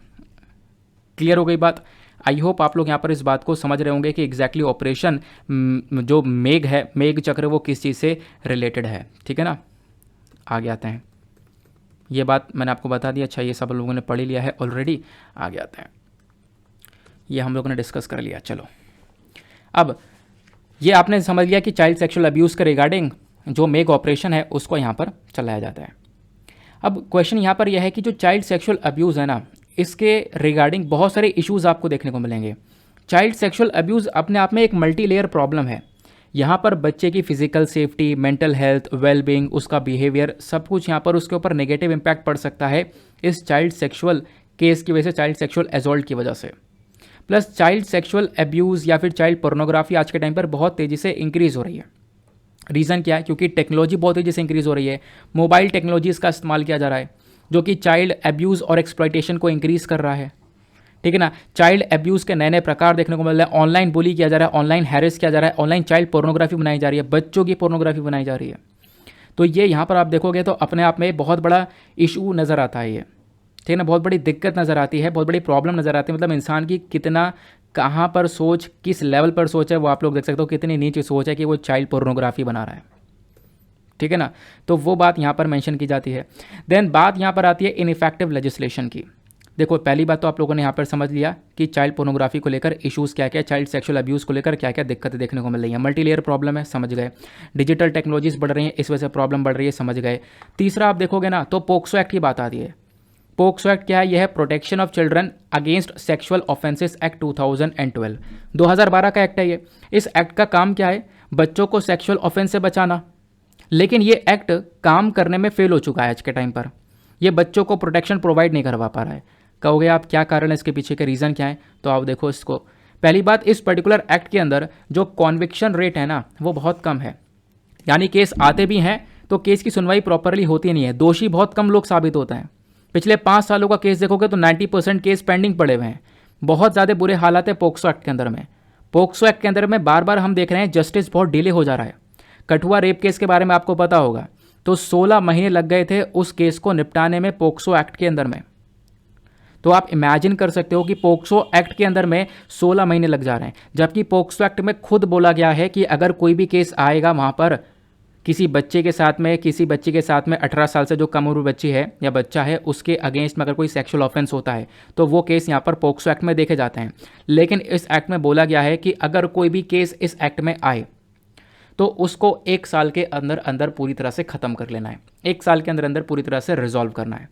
क्लियर हो गई बात? आई होप आप लोग यहाँ पर इस बात को समझ रहे होंगे कि एग्जैक्टली ऑपरेशन जो मेघ है, मेघ चक्र, वो किस चीज़ से रिलेटेड है। ठीक है ना, आगे आते हैं। ये बात मैंने आपको बता दी, अच्छा ये सब लोगों ने पढ़ लिया है ऑलरेडी। आगे आते हैं, ये हम लोगों ने डिस्कस कर लिया। चलो अब ये आपने समझ लिया कि चाइल्ड सेक्सुअल अब्यूज़ के रिगार्डिंग जो मेघ ऑपरेशन है उसको यहाँ पर चलाया जाता है। अब क्वेश्चन यहाँ पर यह है कि जो चाइल्ड सेक्सुअल अब्यूज़ है ना, इसके रिगार्डिंग बहुत सारे इश्यूज़ आपको देखने को मिलेंगे। चाइल्ड सेक्सुअल अब्यूज़ अपने आप में एक मल्टी लेयर प्रॉब्लम है। यहाँ पर बच्चे की physical safety, mental health, wellbeing, उसका बिहेवियर, सब कुछ यहाँ पर उसके ऊपर नेगेटिव इम्पैक्ट पड़ सकता है इस चाइल्ड सेक्सुअल केस की वजह से, चाइल्ड सेक्सुअल असॉल्ट की वजह से। प्लस चाइल्ड सेक्सुअल अब्यूज़ या फिर चाइल्ड पोर्नोग्राफी आज के टाइम पर बहुत तेज़ी से इंक्रीज़ हो रही है। रीज़न क्या है? क्योंकि टेक्नोलॉजी बहुत तेज़ी से इंक्रीज़ हो रही है। मोबाइल टेक्नोलॉजीज़ का इस्तेमाल किया जा रहा है जो कि चाइल्ड अब्यूज़ और एक्सप्लॉइटेशन को इंक्रीज़ कर रहा है। ठीक है ना, चाइल्ड अब्यूज़ के नए नए प्रकार देखने को मिल रहा है। ऑनलाइन बुली किया जा रहा है, ऑनलाइन हैरेस किया जा रहा है, ऑनलाइन चाइल्ड पोर्नोग्राफी बनाई जा रही है, बच्चों की पोर्नोग्राफी बनाई जा रही है। तो ये यहाँ पर आप देखोगे तो अपने आप में बहुत बड़ा इशू नज़र आता है ये। ठीक है ना, बहुत बड़ी दिक्कत नज़र आती है, बहुत बड़ी प्रॉब्लम नज़र आती है। मतलब इंसान की कितना, कहाँ पर सोच, किस लेवल पर सोच है, वो आप लोग देख सकते हो। कितनी नीचे सोच है कि वो चाइल्ड पोर्नोग्राफी बना रहा है। ठीक है ना, तो वो बात यहाँ पर मेंशन की जाती है। देन बात यहाँ पर आती है इनइफेक्टिव लेजिस्लेशन की। देखो पहली बात तो आप लोगों ने यहाँ पर समझ लिया कि चाइल्ड पोर्नोग्राफी को लेकर इश्यूज़ क्या क्या, चाइल्ड सेक्सुअल अब्यूज़ को लेकर क्या क्या दिक्कतें देखने को मिल रही है। मल्टी लेयर प्रॉब्लम है, समझ गए। डिजिटल टेक्नोलॉजीज़ बढ़ रही हैं, इस वजह से प्रॉब्लम बढ़ रही है, समझ गए। तीसरा आप देखोगे ना तो पोक्सो एक्ट की बात आती है। पोक्सो एक्ट क्या है? यह है protection of children against sexual offences act 2012। 2012 का एक्ट है ये। इस एक्ट का काम क्या है? बच्चों को सेक्सुअल ऑफेंस से बचाना। लेकिन ये एक्ट काम करने में फेल हो चुका है आज के टाइम पर। ये बच्चों को प्रोटेक्शन प्रोवाइड नहीं करवा पा रहा है। कहोगे आप क्या कारण है, इसके पीछे के रीज़न क्या है? तो आप देखो इसको। पहली बात, इस पर्टिकुलर एक्ट के अंदर जो कॉन्विक्शन रेट है ना, वो बहुत कम है। यानी केस आते भी हैं तो केस की सुनवाई प्रॉपरली होती नहीं है। दोषी बहुत कम लोग साबित होते हैं। पिछले 5 सालों का केस देखोगे तो 90% केस पेंडिंग पड़े हुए हैं। बहुत ज़्यादा बुरे हालात है पोक्सो एक्ट के अंदर में। पोक्सो एक्ट के अंदर में बार बार हम देख रहे हैं जस्टिस बहुत डिले हो जा रहा है। कठुआ रेप केस के बारे में आपको पता होगा, तो 16 महीने लग गए थे उस केस को निपटाने में पोक्सो एक्ट के अंदर में। तो आप इमेजिन कर सकते हो कि पोक्सो एक्ट के अंदर में 16 महीने लग जा रहे हैं, जबकि पोक्सो एक्ट में खुद बोला गया है कि अगर कोई भी केस आएगा वहाँ पर किसी बच्चे के साथ में, किसी बच्ची के साथ में 18 साल से जो कम उम्र बच्ची है या बच्चा है उसके अगेंस्ट में अगर कोई सेक्सुअल ऑफेंस होता है तो वो केस यहाँ पर पोक्सो एक्ट में देखे जाते हैं। लेकिन इस एक्ट में बोला गया है कि अगर कोई भी केस इस एक्ट में आए तो उसको 1 साल के अंदर अंदर पूरी तरह से ख़त्म कर लेना है, 1 साल के अंदर अंदर पूरी तरह से रिजॉल्व करना है।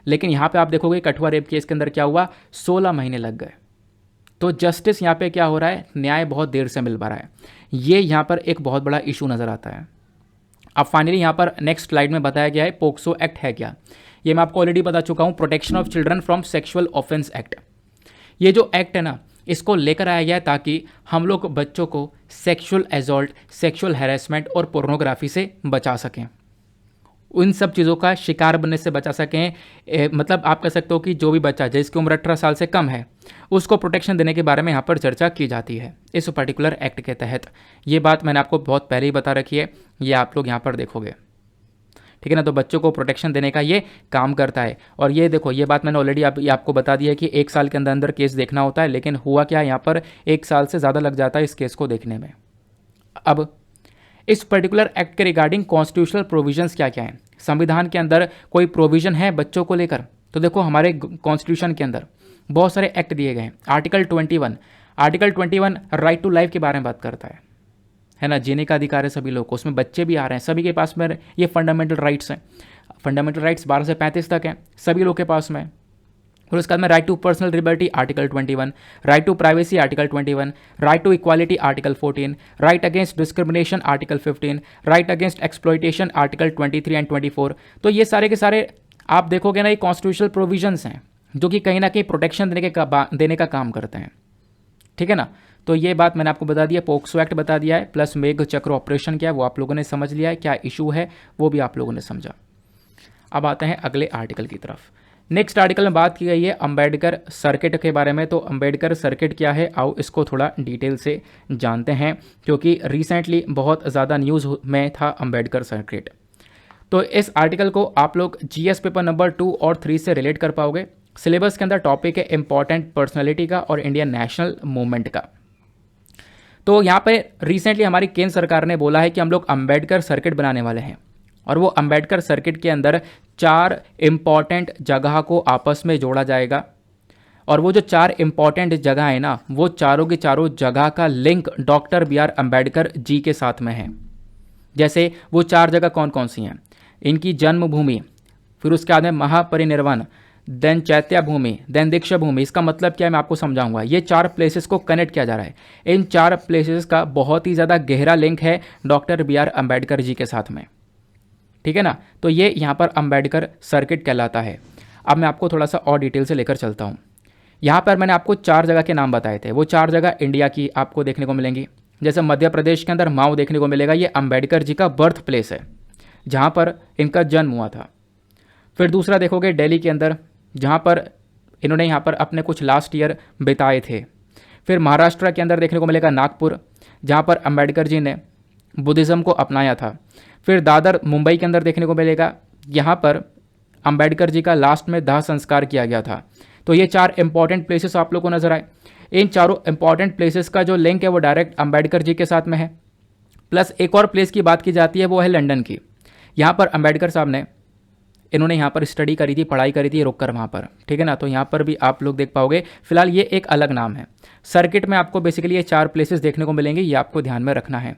लेकिन यहाँ पे आप देखोगे कठुआ रेप केस के अंदर क्या हुआ, 16 महीने लग गए। तो जस्टिस यहाँ पे क्या हो रहा है, न्याय बहुत देर से मिल पा रहा है। ये यहाँ पर एक बहुत बड़ा इशू नज़र आता है। अब फाइनली यहाँ पर नेक्स्ट स्लाइड में बताया गया है पोक्सो एक्ट है क्या। ये मैं आपको ऑलरेडी बता चुका हूँ, protection of children from sexual offence act. ये जो एक्ट है ना, इसको लेकर आया गया है ताकि हम लोग बच्चों को सेक्सुअल एजॉल्ट, सेक्सुअल हैरेसमेंट और पोर्नोग्राफी से बचा सकें, उन सब चीज़ों का शिकार बनने से बचा सकें। मतलब आप कह सकते हो कि जो भी बच्चा जिसकी उम्र 18 साल से कम है उसको प्रोटेक्शन देने के बारे में यहाँ पर चर्चा की जाती है इस पर्टिकुलर एक्ट के तहत। ये बात मैंने आपको बहुत पहले ही बता रखी है, ये आप लोग यहाँ पर देखोगे, ठीक है ना। तो बच्चों को प्रोटेक्शन देने का ये काम करता है। और ये देखो, ये बात मैंने ऑलरेडी आपको बता दी है कि 1 साल के अंदर अंदर केस देखना होता है, लेकिन हुआ क्या, यहाँ पर 1 साल से ज़्यादा लग जाता है इस केस को देखने में। अब इस पर्टिकुलर एक्ट के रिगार्डिंग कॉन्स्टिट्यूशनल प्रोविजंस क्या क्या हैं, संविधान के अंदर कोई प्रोविजन है बच्चों को लेकर? तो देखो हमारे कॉन्स्टिट्यूशन के अंदर बहुत सारे एक्ट दिए गए हैं। आर्टिकल 21 राइट टू लाइफ के बारे में बात करता है ना, जीने का अधिकार है सभी लोग को, उसमें बच्चे भी आ रहे हैं, सभी के पास में ये फंडामेंटल राइट्स हैं। फंडामेंटल राइट्स 12 से 35 तक हैं, सभी लोग के पास में। और उसके बाद में right to personal liberty article 21, right to privacy article 21, right to equality article 14, right against discrimination article 15, right against exploitation article 23 and 24। तो ये सारे के सारे आप देखोगे ना, ये कॉन्स्टिट्यूशनल प्रोविजंस हैं जो कि कहीं ना कहीं प्रोटेक्शन देने का काम करते हैं, ठीक है ना। तो ये बात मैंने आपको बता दिया, पोक्सो एक्ट बता दिया है, प्लस मेघ चक्र ऑपरेशन क्या है वो आप लोगों ने समझ लिया है, क्या इशू है वो भी आप लोगों ने समझा। अब आते हैं अगले आर्टिकल की तरफ। नेक्स्ट आर्टिकल में बात की गई है अंबेडकर सर्किट के बारे में। तो अंबेडकर सर्किट क्या है, आओ इसको थोड़ा डिटेल से जानते हैं, क्योंकि रिसेंटली बहुत ज़्यादा न्यूज़ में था अंबेडकर सर्किट। तो इस आर्टिकल को आप लोग जीएस पेपर नंबर 2 और 3 से रिलेट कर पाओगे। सिलेबस के अंदर टॉपिक है इंपॉर्टेंट पर्सनैलिटी का और इंडियन नेशनल मूवमेंट का। तो यहाँ पे रिसेंटली हमारी केंद्र सरकार ने बोला है कि हम लोग अंबेडकर सर्किट बनाने वाले हैं, और वो अंबेडकर सर्किट के अंदर 4 इम्पॉर्टेंट जगह को आपस में जोड़ा जाएगा। और वो जो 4 इम्पॉर्टेंट जगह है ना, वो चारों की चारों जगह का link doctor BR Ambedkar ji के साथ में है। जैसे वो 4 जगह कौन कौन सी हैं, इनकी जन्मभूमि, फिर उसके बाद में महापरिनिर्वाण, देन चैत्य भूमि, देन दीक्षा भूमि। इसका मतलब क्या है मैं आपको समझाऊंगा। ये 4 प्लेसेस को कनेक्ट किया जा रहा है। इन 4 प्लेसेस का बहुत ही ज़्यादा गहरा लिंक है डॉक्टर BR अम्बेडकर जी के साथ में, ठीक है ना। तो ये यहाँ पर अंबेडकर सर्किट कहलाता है। अब मैं आपको थोड़ा सा और डिटेल से लेकर चलता हूँ। यहाँ पर मैंने आपको 4 जगह के नाम बताए थे, वो 4 जगह इंडिया की आपको देखने को मिलेंगी। जैसे मध्य प्रदेश के अंदर माऊ देखने को मिलेगा, ये अम्बेडकर जी का बर्थ प्लेस है जहाँ पर इनका जन्म हुआ था। फिर दूसरा देखोगे दिल्ली के अंदर, जहाँ पर इन्होंने यहाँ पर अपने कुछ लास्ट ईयर बिताए थे। फिर महाराष्ट्र के अंदर देखने को मिलेगा नागपुर, जहाँ पर अम्बेडकर जी ने बुद्धिज़्म को अपनाया था। फिर दादर मुंबई के अंदर देखने को मिलेगा, यहाँ पर अम्बेडकर जी का लास्ट में दाह संस्कार किया गया था। तो ये 4 इंपॉर्टेंट प्लेसेस आप लोग को नजर आए। इन चारों इंपॉर्टेंट प्लेसेस का जो लिंक है वो डायरेक्ट अम्बेडकर जी के साथ में है। प्लस एक और प्लेस की बात की जाती है, वो है लंदन की। यहाँ पर अम्बेडकर साहब ने इन्होंने यहाँ पर स्टडी करी थी, पढ़ाई करी थी रुक कर वहाँ पर, ठीक है ना। तो यहाँ पर भी आप लोग देख पाओगे। फिलहाल ये एक अलग नाम है। सर्किट में आपको बेसिकली ये 4 प्लेसेस देखने को मिलेंगे, ये आपको ध्यान में रखना है,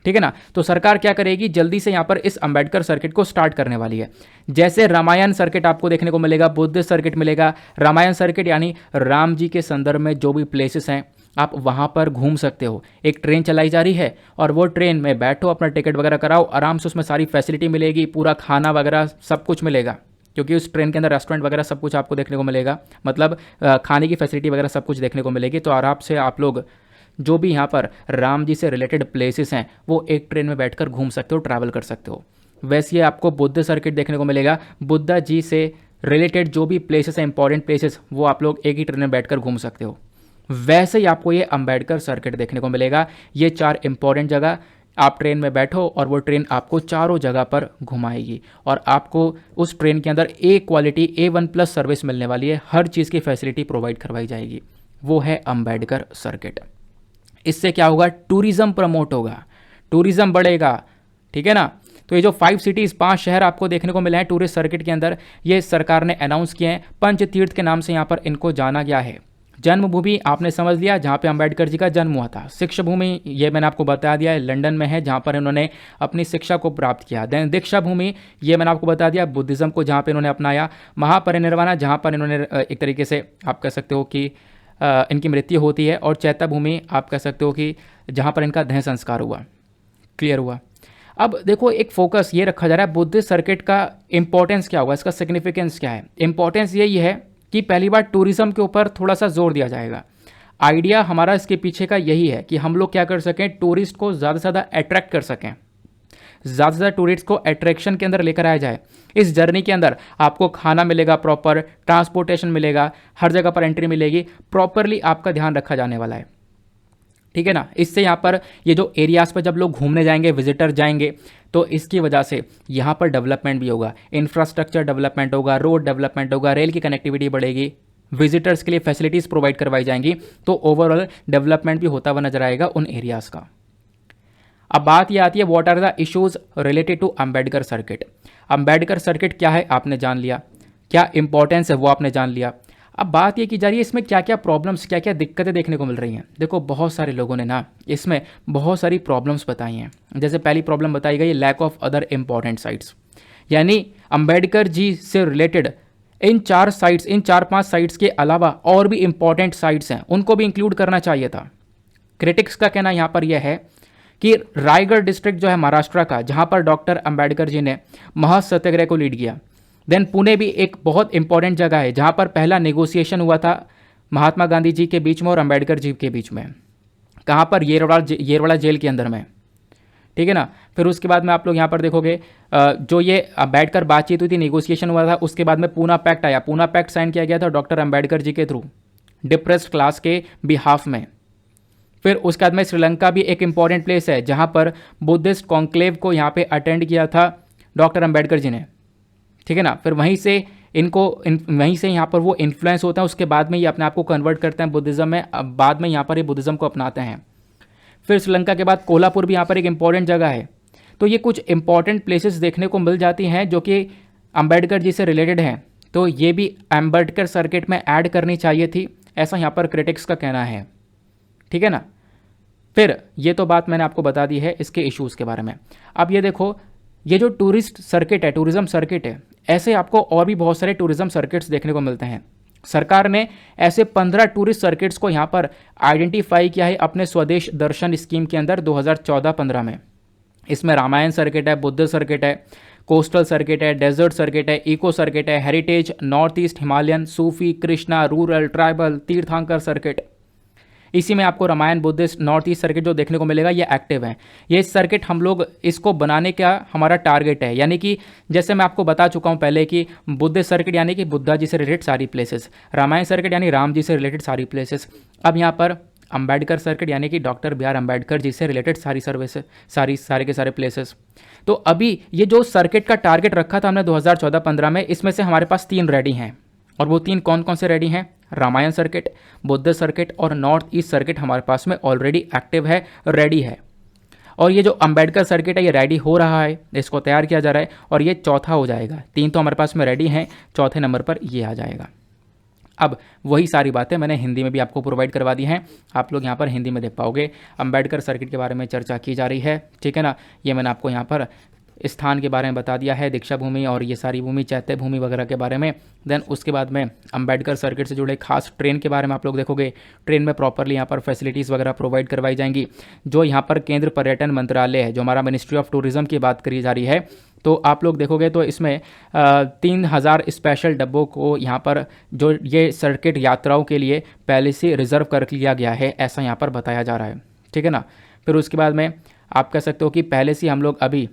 ठीक है ना। तो सरकार क्या करेगी, जल्दी से यहाँ पर इस अंबेडकर सर्किट को स्टार्ट करने वाली है। जैसे रामायण सर्किट आपको देखने को मिलेगा, बुद्ध सर्किट मिलेगा। रामायण सर्किट यानी राम जी के संदर्भ में जो भी प्लेसेस हैं आप वहाँ पर घूम सकते हो। एक ट्रेन चलाई जा रही है और वो ट्रेन में बैठो, अपना टिकट वगैरह कराओ, आराम से उसमें सारी फैसिलिटी मिलेगी, पूरा खाना वगैरह सब कुछ मिलेगा, क्योंकि उस ट्रेन के अंदर रेस्टोरेंट वगैरह सब कुछ आपको देखने को मिलेगा। मतलब खाने की फैसिलिटी वगैरह सब कुछ देखने को मिलेगी। तो आराम से आप लोग जो भी यहाँ पर राम जी से रिलेटेड प्लेसेस हैं वो एक ट्रेन में बैठकर घूम सकते हो, ट्रैवल कर सकते हो। वैसे आपको बुद्ध सर्किट देखने को मिलेगा। बुद्धा जी से रिलेटेड जो भी प्लेसेस हैं, इंपॉर्टेंट प्लेसेस, वो आप लोग एक ही ट्रेन में बैठकर घूम सकते हो। वैसे ही आपको ये अंबेडकर सर्किट देखने को मिलेगा। ये 4 इंपॉर्टेंट जगह, आप ट्रेन में बैठो और वो ट्रेन आपको चारों जगह पर घुमाएगी और आपको उस ट्रेन के अंदर क्वालिटी A1+ सर्विस मिलने वाली है। हर चीज़ की फैसिलिटी प्रोवाइड करवाई जाएगी। वो है अंबेडकर सर्किट। इससे क्या होगा? टूरिज्म प्रमोट होगा, टूरिज्म बढ़ेगा, ठीक है ना। तो ये जो 5 सिटीज़, 5 शहर आपको देखने को मिले हैं टूरिस्ट सर्किट के अंदर, ये सरकार ने अनाउंस किए हैं। पंचतीर्थ के नाम से यहाँ पर इनको जाना गया है। जन्मभूमि आपने समझ लिया, जहाँ पे अंबेडकर जी का जन्म हुआ था। शिक्षा भूमि ये मैंने आपको बता दिया है, लंदन में है, जहाँ पर इन्होंने अपनी शिक्षा को प्राप्त किया। देन दीक्षा भूमि ये मैंने आपको बता दिया, बुद्धिज़्म को जहाँ पे इन्होंने अपनाया। महापरिनिर्वाण जहाँ पर इन्होंने एक तरीके से आप कह सकते हो कि इनकी मृत्यु होती है। और चैत्य भूमि आप कह सकते हो कि जहाँ पर इनका देह संस्कार हुआ। क्लियर हुआ? अब देखो, एक फोकस ये रखा जा रहा है बुद्धिस्ट सर्किट का इंपॉर्टेंस क्या होगा, इसका सिग्निफिकेंस क्या है। इंपॉर्टेंस यही है कि पहली बार टूरिज्म के ऊपर थोड़ा सा जोर दिया जाएगा। आइडिया हमारा इसके पीछे का यही है कि हम लोग क्या कर सकें, टूरिस्ट को ज़्यादा से ज़्यादा अट्रैक्ट कर सकें, ज़्यादा से ज़्यादा टूरिस्ट को अट्रैक्शन के अंदर लेकर आया जाए। इस जर्नी के अंदर आपको खाना मिलेगा, प्रॉपर ट्रांसपोर्टेशन मिलेगा, हर जगह पर एंट्री मिलेगी, प्रॉपरली आपका ध्यान रखा जाने वाला है, ठीक है ना। इससे यहाँ पर ये जो एरियाज़ पर जब लोग घूमने जाएंगे, विजिटर जाएंगे, तो इसकी वजह से यहाँ पर डेवलपमेंट भी होगा, इंफ्रास्ट्रक्चर डेवलपमेंट होगा, रोड डेवलपमेंट होगा, रेल की कनेक्टिविटी बढ़ेगी, विजिटर्स के लिए फैसिलिटीज़ प्रोवाइड करवाई जाएंगी। तो ओवरऑल डेवलपमेंट भी होता हुआ नजर आएगा उन एरियाज़ का। अब बात यह आती है, what are the issues related to Ambedkar circuit. Ambedkar circuit क्या है आपने जान लिया, क्या इंपॉर्टेंस है वो आपने जान लिया। अब बात ये की जा रही है इसमें क्या क्या प्रॉब्लम्स, क्या क्या दिक्कतें देखने को मिल रही हैं। देखो, बहुत सारे लोगों ने ना इसमें बहुत सारी प्रॉब्लम्स बताई हैं। जैसे पहली प्रॉब्लम बताई गई, lack of other important sites, यानी अंबेडकर जी से रिलेटेड इन 4 साइट्स, इन 4-5 साइट्स के अलावा और भी इंपॉर्टेंट साइट्स हैं, उनको भी इंक्लूड करना चाहिए था। क्रिटिक्स का कहना यहाँ पर यह है कि रायगढ़ डिस्ट्रिक्ट जो है महाराष्ट्र का, जहाँ पर डॉक्टर अंबेडकर जी ने महासत्याग्रह को लीड किया। देन पुणे भी एक बहुत इंपॉर्टेंट जगह है, जहाँ पर पहला नेगोशिएशन हुआ था महात्मा गांधी जी के बीच में और अंबेडकर जी के बीच में। कहाँ पर? येरवाड़ा जेल के अंदर में, ठीक है ना। फिर उसके बाद में आप लोग यहाँ पर देखोगे जो ये बैठकर बातचीत हुई थी, नेगोशिएशन हुआ था, उसके बाद में पूना पैक्ट आया। पूना पैक्ट साइन किया गया था डॉक्टर अंबेडकर जी के थ्रू, डिप्रेस्ड क्लास के बिहाफ में। फिर उसके बाद में श्रीलंका भी एक इंपॉर्टेंट प्लेस है, जहाँ पर बुद्धिस्ट कॉन्क्लेव को यहाँ पे अटेंड किया था डॉक्टर अंबेडकर जी ने, ठीक है ना। फिर वहीं से वहीं से यहाँ पर वो इन्फ्लुएंस होता है, उसके बाद में ये अपने आप को कन्वर्ट करते हैं बुद्धिज़्म में, अब बाद में यहाँ पर ये बुद्धिज़्म को अपनाते हैं। फिर श्रीलंका के बाद कोल्हापुर भी यहाँ पर एक इंपॉर्टेंट जगह है। तो ये कुछ इंपॉर्टेंट प्लेसेस देखने को मिल जाती हैं जो कि अंबेडकर जी से रिलेटेड हैं। तो ये भी अंबेडकर सर्किट में ऐड करनी चाहिए थी, ऐसा यहाँ पर क्रिटिक्स का कहना है, ठीक है ना। फिर ये तो बात मैंने आपको बता दी है इसके इश्यूज़ के बारे में। अब ये देखो, ये जो टूरिस्ट सर्किट है, टूरिज्म सर्किट है, ऐसे आपको और भी बहुत सारे टूरिज्म सर्किट्स देखने को मिलते हैं। सरकार ने ऐसे 15 टूरिस्ट सर्किट्स को यहाँ पर आइडेंटिफाई किया है अपने स्वदेश दर्शन स्कीम के अंदर 2014-15 में। इसमें रामायण सर्किट है, बुद्ध सर्किट है, कोस्टल सर्किट है, डेजर्ट सर्किट है, इको सर्किट है, heritage, north east, Himalayan, Sufi, Krishna, rural, tribal, Tirthankar circuit. इसी में आपको Ramayana, Buddhist, north east circuit जो देखने को मिलेगा, ये एक्टिव है। ये सर्किट हम लोग इसको बनाने का हमारा टारगेट है, यानी कि जैसे मैं आपको बता चुका हूँ पहले कि बुद्धिस्ट सर्किट यानी कि बुद्धा जी से रिलेटेड सारी प्लेसेस, रामायण सर्किट यानी राम जी से रिलेटेड सारी प्लेसेस, अब यहाँ पर अंबेडकर सर्किट यानी कि doctor B are Ambedkar ji से रिलेटेड सारी सर्विस, सारे के सारे प्लेसेस। तो अभी ये जो सर्किट का टारगेट रखा था हमने 2014-15 में, इसमें से हमारे पास 3 रेडी हैं। और वो 3 कौन कौन से रेडी हैं? रामायण सर्किट, बुद्ध सर्किट और नॉर्थ ईस्ट सर्किट हमारे पास में ऑलरेडी एक्टिव है, रेडी है। और ये जो अंबेडकर सर्किट है ये रेडी हो रहा है, इसको तैयार किया जा रहा है और ये चौथा हो जाएगा। 3 तो हमारे पास में रेडी हैं, चौथे नंबर पर ये आ जाएगा। अब वही सारी बातें मैंने हिंदी में भी आपको प्रोवाइड करवा दी हैं, आप लोग यहाँ पर हिंदी में देख पाओगे। अंबेडकर सर्किट के बारे में चर्चा की जा रही है, ठीक है ना। ये मैंने आपको यहाँ पर स्थान के बारे में बता दिया है, दीक्षा भूमि और ये सारी भूमि, चैत्य भूमि वगैरह के बारे में। देन उसके बाद में अंबेडकर सर्किट से जुड़े खास ट्रेन के बारे में आप लोग देखोगे। ट्रेन में प्रॉपरली यहाँ पर फैसिलिटीज़ वगैरह प्रोवाइड करवाई जाएंगी। जो यहाँ पर केंद्र पर्यटन मंत्रालय है, जो हमारा मिनिस्ट्री ऑफ टूरिज्म की बात करी जा रही है, तो आप लोग देखोगे तो इसमें 3000 स्पेशल डब्बों को यहाँ पर जो ये सर्किट यात्राओं के लिए पहले से रिजर्व कर लिया गया है, ऐसा यहाँ पर बताया जा रहा है, ठीक है ना। फिर उसके बाद में आप कह सकते हो कि पहले से हम लोग अभी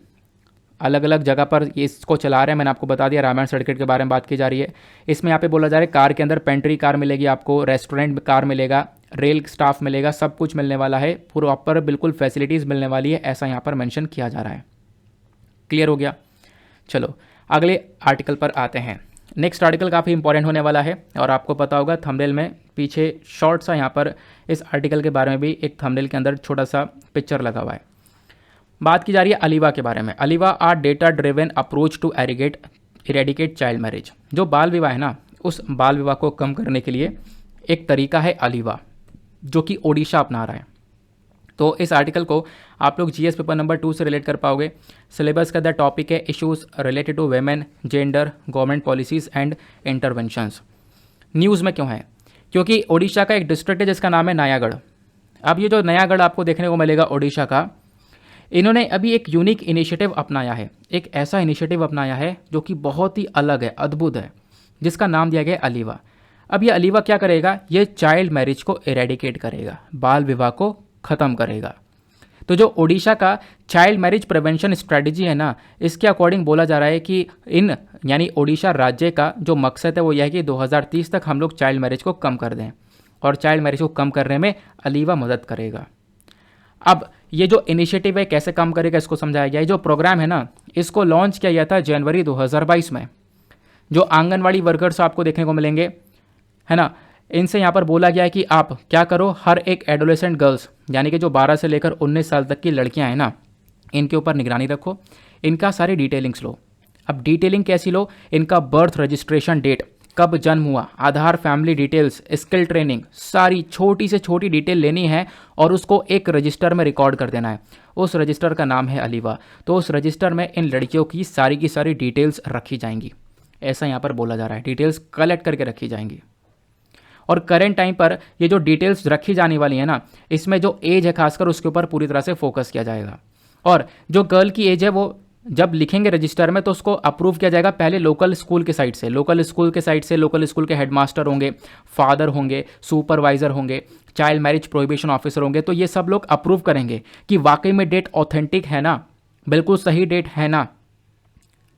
अलग अलग जगह पर ये इसको चला रहे हैं। मैंने आपको बता दिया रामायण सर्किट के बारे में बात की जा रही है। इसमें यहाँ पे बोला जा रहा है कार के अंदर पेंट्री कार मिलेगी आपको, रेस्टोरेंट कार मिलेगा, रेल स्टाफ मिलेगा, सब कुछ मिलने वाला है, प्रॉपर बिल्कुल फैसिलिटीज़ मिलने वाली है, ऐसा यहाँ पर मेंशन किया जा रहा है। क्लियर हो गया। चलो अगले आर्टिकल पर आते हैं। नेक्स्ट आर्टिकल काफ़ी इंपॉर्टेंट होने वाला है और आपको पता होगा थंबनेल में पीछे शॉर्ट सा यहाँ पर इस आर्टिकल के बारे में भी एक थंबनेल के अंदर छोटा सा पिक्चर लगा हुआ है। बात की जा रही है अलीवा के बारे में। Aliva are data driven approach to eradicate child marriage. जो बाल विवाह है ना, उस बाल विवाह को कम करने के लिए एक तरीका है अलीवा, जो कि ओडिशा अपना रहा है। तो इस आर्टिकल को आप लोग जीएस पेपर नंबर 2 से रिलेट कर पाओगे। सिलेबस का द टॉपिक है issues related to women, gender, government policies and interventions. News में क्यों है? क्योंकि ओडिशा का एक डिस्ट्रिक्ट है जिसका नाम है नयागढ़। अब ये जो नयागढ़ आपको देखने को मिलेगा ओडिशा का, इन्होंने अभी एक यूनिक इनिशिएटिव अपनाया है। एक ऐसा इनिशिएटिव अपनाया है जो कि बहुत ही अलग है, अद्भुत है, जिसका नाम दिया गया अलीवा। अब ये अलीवा क्या करेगा? ये चाइल्ड मैरिज को इरेडिकेट करेगा, बाल विवाह को ख़त्म करेगा। तो जो ओडिशा का चाइल्ड मैरिज प्रिवेंशन स्ट्रेटजी है ना, इसके अकॉर्डिंग बोला जा रहा है कि इन यानी ओडिशा राज्य का जो मकसद है वो यह है कि 2030 तक हम लोग चाइल्ड मैरिज को कम कर दें, और चाइल्ड मैरिज को कम करने में अलीवा मदद करेगा। अब ये जो इनिशिएटिव है कैसे काम करेगा इसको समझाया गया है। जो प्रोग्राम है ना, इसको लॉन्च किया गया था जनवरी 2022 में। जो आंगनवाड़ी वर्कर्स आपको देखने को मिलेंगे, है ना, इनसे यहाँ पर बोला गया है कि आप क्या करो, हर एक एडोलेसेंट गर्ल्स यानी कि जो 12 से लेकर 19 साल तक की लड़कियाँ हैं ना, इनके ऊपर निगरानी रखो, इनका सारी डिटेलिंग्स लो। अब डिटेलिंग कैसी लो? इनका बर्थ रजिस्ट्रेशन डेट, कब जन्म हुआ, आधार, फैमिली डिटेल्स, स्किल ट्रेनिंग, सारी छोटी से छोटी डिटेल लेनी है और उसको एक रजिस्टर में रिकॉर्ड कर देना है। उस रजिस्टर का नाम है अलीवा। तो उस रजिस्टर में इन लड़कियों की सारी डिटेल्स रखी जाएंगी, ऐसा यहाँ पर बोला जा रहा है। डिटेल्स कलेक्ट करके रखी जाएंगी। और करेंट टाइम पर ये जो डिटेल्स रखी जाने वाली है ना, इसमें जो एज है खासकर उसके ऊपर पूरी तरह से फोकस किया जाएगा। और जो गर्ल की एज है वो जब लिखेंगे रजिस्टर में तो उसको अप्रूव किया जाएगा पहले लोकल स्कूल के साइड से। लोकल स्कूल के हेडमास्टर होंगे, फादर होंगे, सुपरवाइजर होंगे, चाइल्ड मैरिज प्रोहिबिशन ऑफिसर होंगे। तो ये सब लोग अप्रूव करेंगे कि वाकई में डेट ऑथेंटिक है ना, बिल्कुल सही डेट है ना,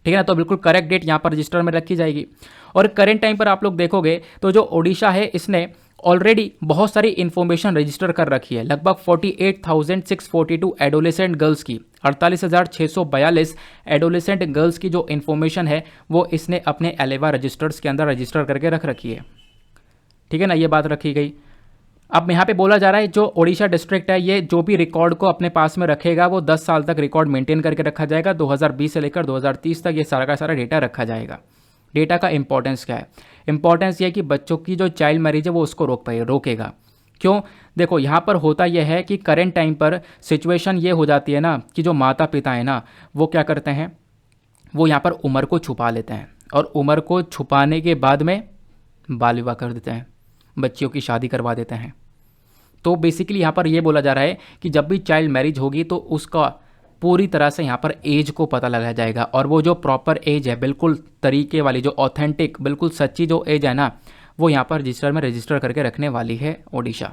ठीक है ना। तो बिल्कुल करेक्ट डेट यहाँ पर रजिस्टर में रखी जाएगी। और करेंट टाइम पर आप लोग देखोगे तो जो ओडिशा है इसने ऑलरेडी बहुत सारी इन्फॉर्मेशन रजिस्टर कर रखी है। लगभग 48,642 एडोलेसेंट गर्ल्स की, 48,642 एडोलेसेंट गर्ल्स की जो इन्फॉर्मेशन है वो इसने अपने अलीवा रजिस्टर्स के अंदर रजिस्टर करके रख रखी है, ठीक है ना। ये बात रखी गई। अब यहाँ पे बोला जा रहा है जो ओडिशा डिस्ट्रिक्ट है ये जो भी रिकॉर्ड को अपने पास में रखेगा वो 10 साल तक रिकॉर्ड मेंटेन करके रखा जाएगा। 2020 से लेकर 2030 तक ये सारा का सारा डेटा रखा जाएगा। डेटा का इंपॉर्टेंस क्या है? इंपॉर्टेंस ये है कि बच्चों की जो चाइल्ड मैरिज है वो उसको रोकेगा। क्यों? देखो यहाँ पर होता यह है कि करेंट टाइम पर सिचुएशन ये हो जाती है ना कि जो माता पिता है ना वो क्या करते हैं, वो यहाँ पर उम्र को छुपा लेते हैं और उम्र को छुपाने के बाद में बाल विवाह कर देते हैं, बच्चियों की शादी करवा देते हैं। तो बेसिकली यहाँ पर ये बोला जा रहा है कि जब भी चाइल्ड मैरिज होगी तो उसका पूरी तरह से यहाँ पर एज को पता लगाया जाएगा और वो जो प्रॉपर एज है, बिल्कुल तरीके वाली, जो ऑथेंटिक बिल्कुल सच्ची जो एज है ना, वो यहाँ पर रजिस्टर में रजिस्टर करके रखने वाली है ओडिशा।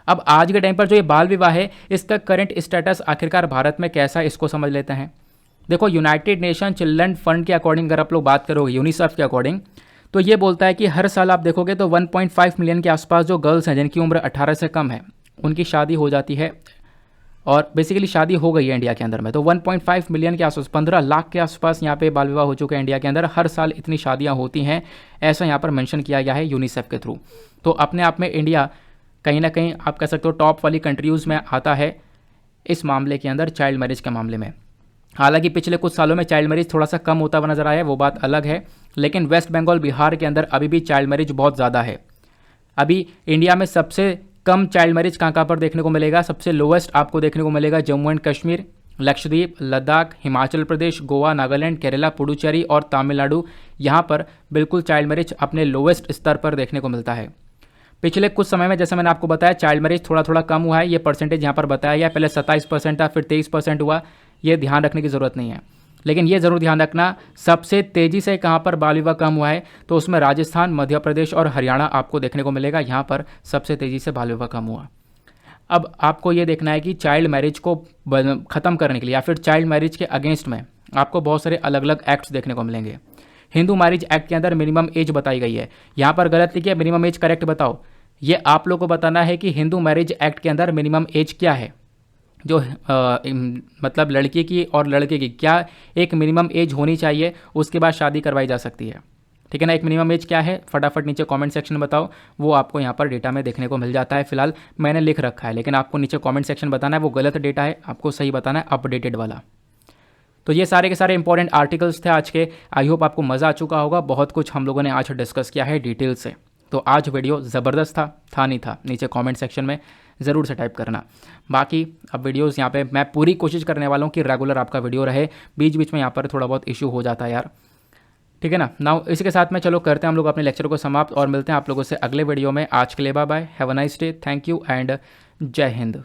अब आज के टाइम पर जो ये बाल विवाह है इसका करंट स्टेटस आखिरकार भारत में कैसा है इसको समझ लेते हैं। देखो यूनाइटेड नेशन चिल्ड्रन फंड के अकॉर्डिंग अगर आप लोग बात करोगे, यूनिसेफ के अकॉर्डिंग, तो ये बोलता है कि हर साल आप देखोगे तो 1.5 मिलियन के आसपास जो गर्ल्स हैं जिनकी उम्र 18 से कम है उनकी शादी हो जाती है और बेसिकली शादी हो गई है इंडिया के अंदर में। तो 1.5 मिलियन के आसपास, 15 लाख के आसपास यहाँ पे बाल विवाह हो चुके हैं इंडिया के अंदर। हर साल इतनी शादियाँ होती हैं, ऐसा यहाँ पर मेंशन किया गया है यूनिसेफ के थ्रू। तो अपने आप में इंडिया कहीं ना कहीं आप कह सकते हो टॉप वाली कंट्रीज़ में आता है इस मामले के अंदर, चाइल्ड मैरिज के मामले में। हालांकि पिछले कुछ सालों में चाइल्ड मैरिज थोड़ा सा कम होता हुआ नजर आया है, वो बात अलग है, लेकिन वेस्ट बंगाल, बिहार के अंदर अभी भी चाइल्ड मैरिज बहुत ज़्यादा है। अभी इंडिया में सबसे कम चाइल्ड मैरिज कहाँ पर देखने को मिलेगा? सबसे लोएस्ट आपको देखने को मिलेगा जम्मू एंड कश्मीर, लक्षद्वीप, लद्दाख, हिमाचल प्रदेश, गोवा, नागालैंड, केरला, पुडुचेरी और तमिलनाडु। यहाँ पर बिल्कुल चाइल्ड मैरिज अपने लोएस्ट स्तर पर देखने को मिलता है। पिछले कुछ समय में जैसे मैंने आपको बताया चाइल्ड मैरिज थोड़ा थोड़ा कम हुआ है, ये परसेंटेज यहाँ पर बताया गया। पहले 27% था, फिर 23% हुआ। ये ध्यान रखने की ज़रूरत नहीं है, लेकिन ये ज़रूर ध्यान रखना सबसे तेज़ी से कहाँ पर बाल विवाह कम हुआ है तो उसमें राजस्थान, मध्य प्रदेश और हरियाणा आपको देखने को मिलेगा। यहाँ पर सबसे तेज़ी से बाल विवाह कम हुआ। अब आपको ये देखना है कि चाइल्ड मैरिज को ख़त्म करने के लिए या फिर चाइल्ड मैरिज के अगेंस्ट में आपको बहुत सारे अलग अलग एक्ट्स देखने को मिलेंगे। हिंदू मैरिज एक्ट के अंदर मिनिमम एज बताई गई है, यहाँ पर गलत लिखिए, मिनिमम एज करेक्ट बताओ। ये आप लोग को बताना है कि हिंदू मैरिज एक्ट के अंदर मिनिमम एज क्या है, जो मतलब लड़की की और लड़के की क्या एक मिनिमम एज होनी चाहिए, उसके बाद शादी करवाई जा सकती है। ठीक है ना, एक मिनिमम एज क्या है, फटाफट नीचे कमेंट सेक्शन में बताओ। वो आपको यहाँ पर डेटा में देखने को मिल जाता है, फिलहाल मैंने लिख रखा है, लेकिन आपको नीचे कमेंट सेक्शन बताना है वो गलत डेटा है, आपको सही बताना है अपडेटेड वाला। तो ये सारे के सारे इंपॉर्टेंट आर्टिकल्स थे आज के। आई होप आपको मज़ा आ चुका होगा, बहुत कुछ हम लोगों ने आज डिस्कस किया है डिटेल से। तो आज वीडियो ज़बरदस्त था नहीं था, नीचे कमेंट सेक्शन में ज़रूर से टाइप करना। बाकी अब वीडियोस यहाँ पे मैं पूरी कोशिश करने वाला हूँ कि रेगुलर आपका वीडियो रहे, बीच बीच में यहाँ पर थोड़ा बहुत इशू हो जाता है यार। ठीक है ना, नाउ इसी के साथ में चलो करते हैं हम लोग अपने लेक्चर को समाप्त और मिलते हैं आप लोगों से अगले वीडियो में। आज के लिए bye bye, have a nice day, thank you and Jai Hind.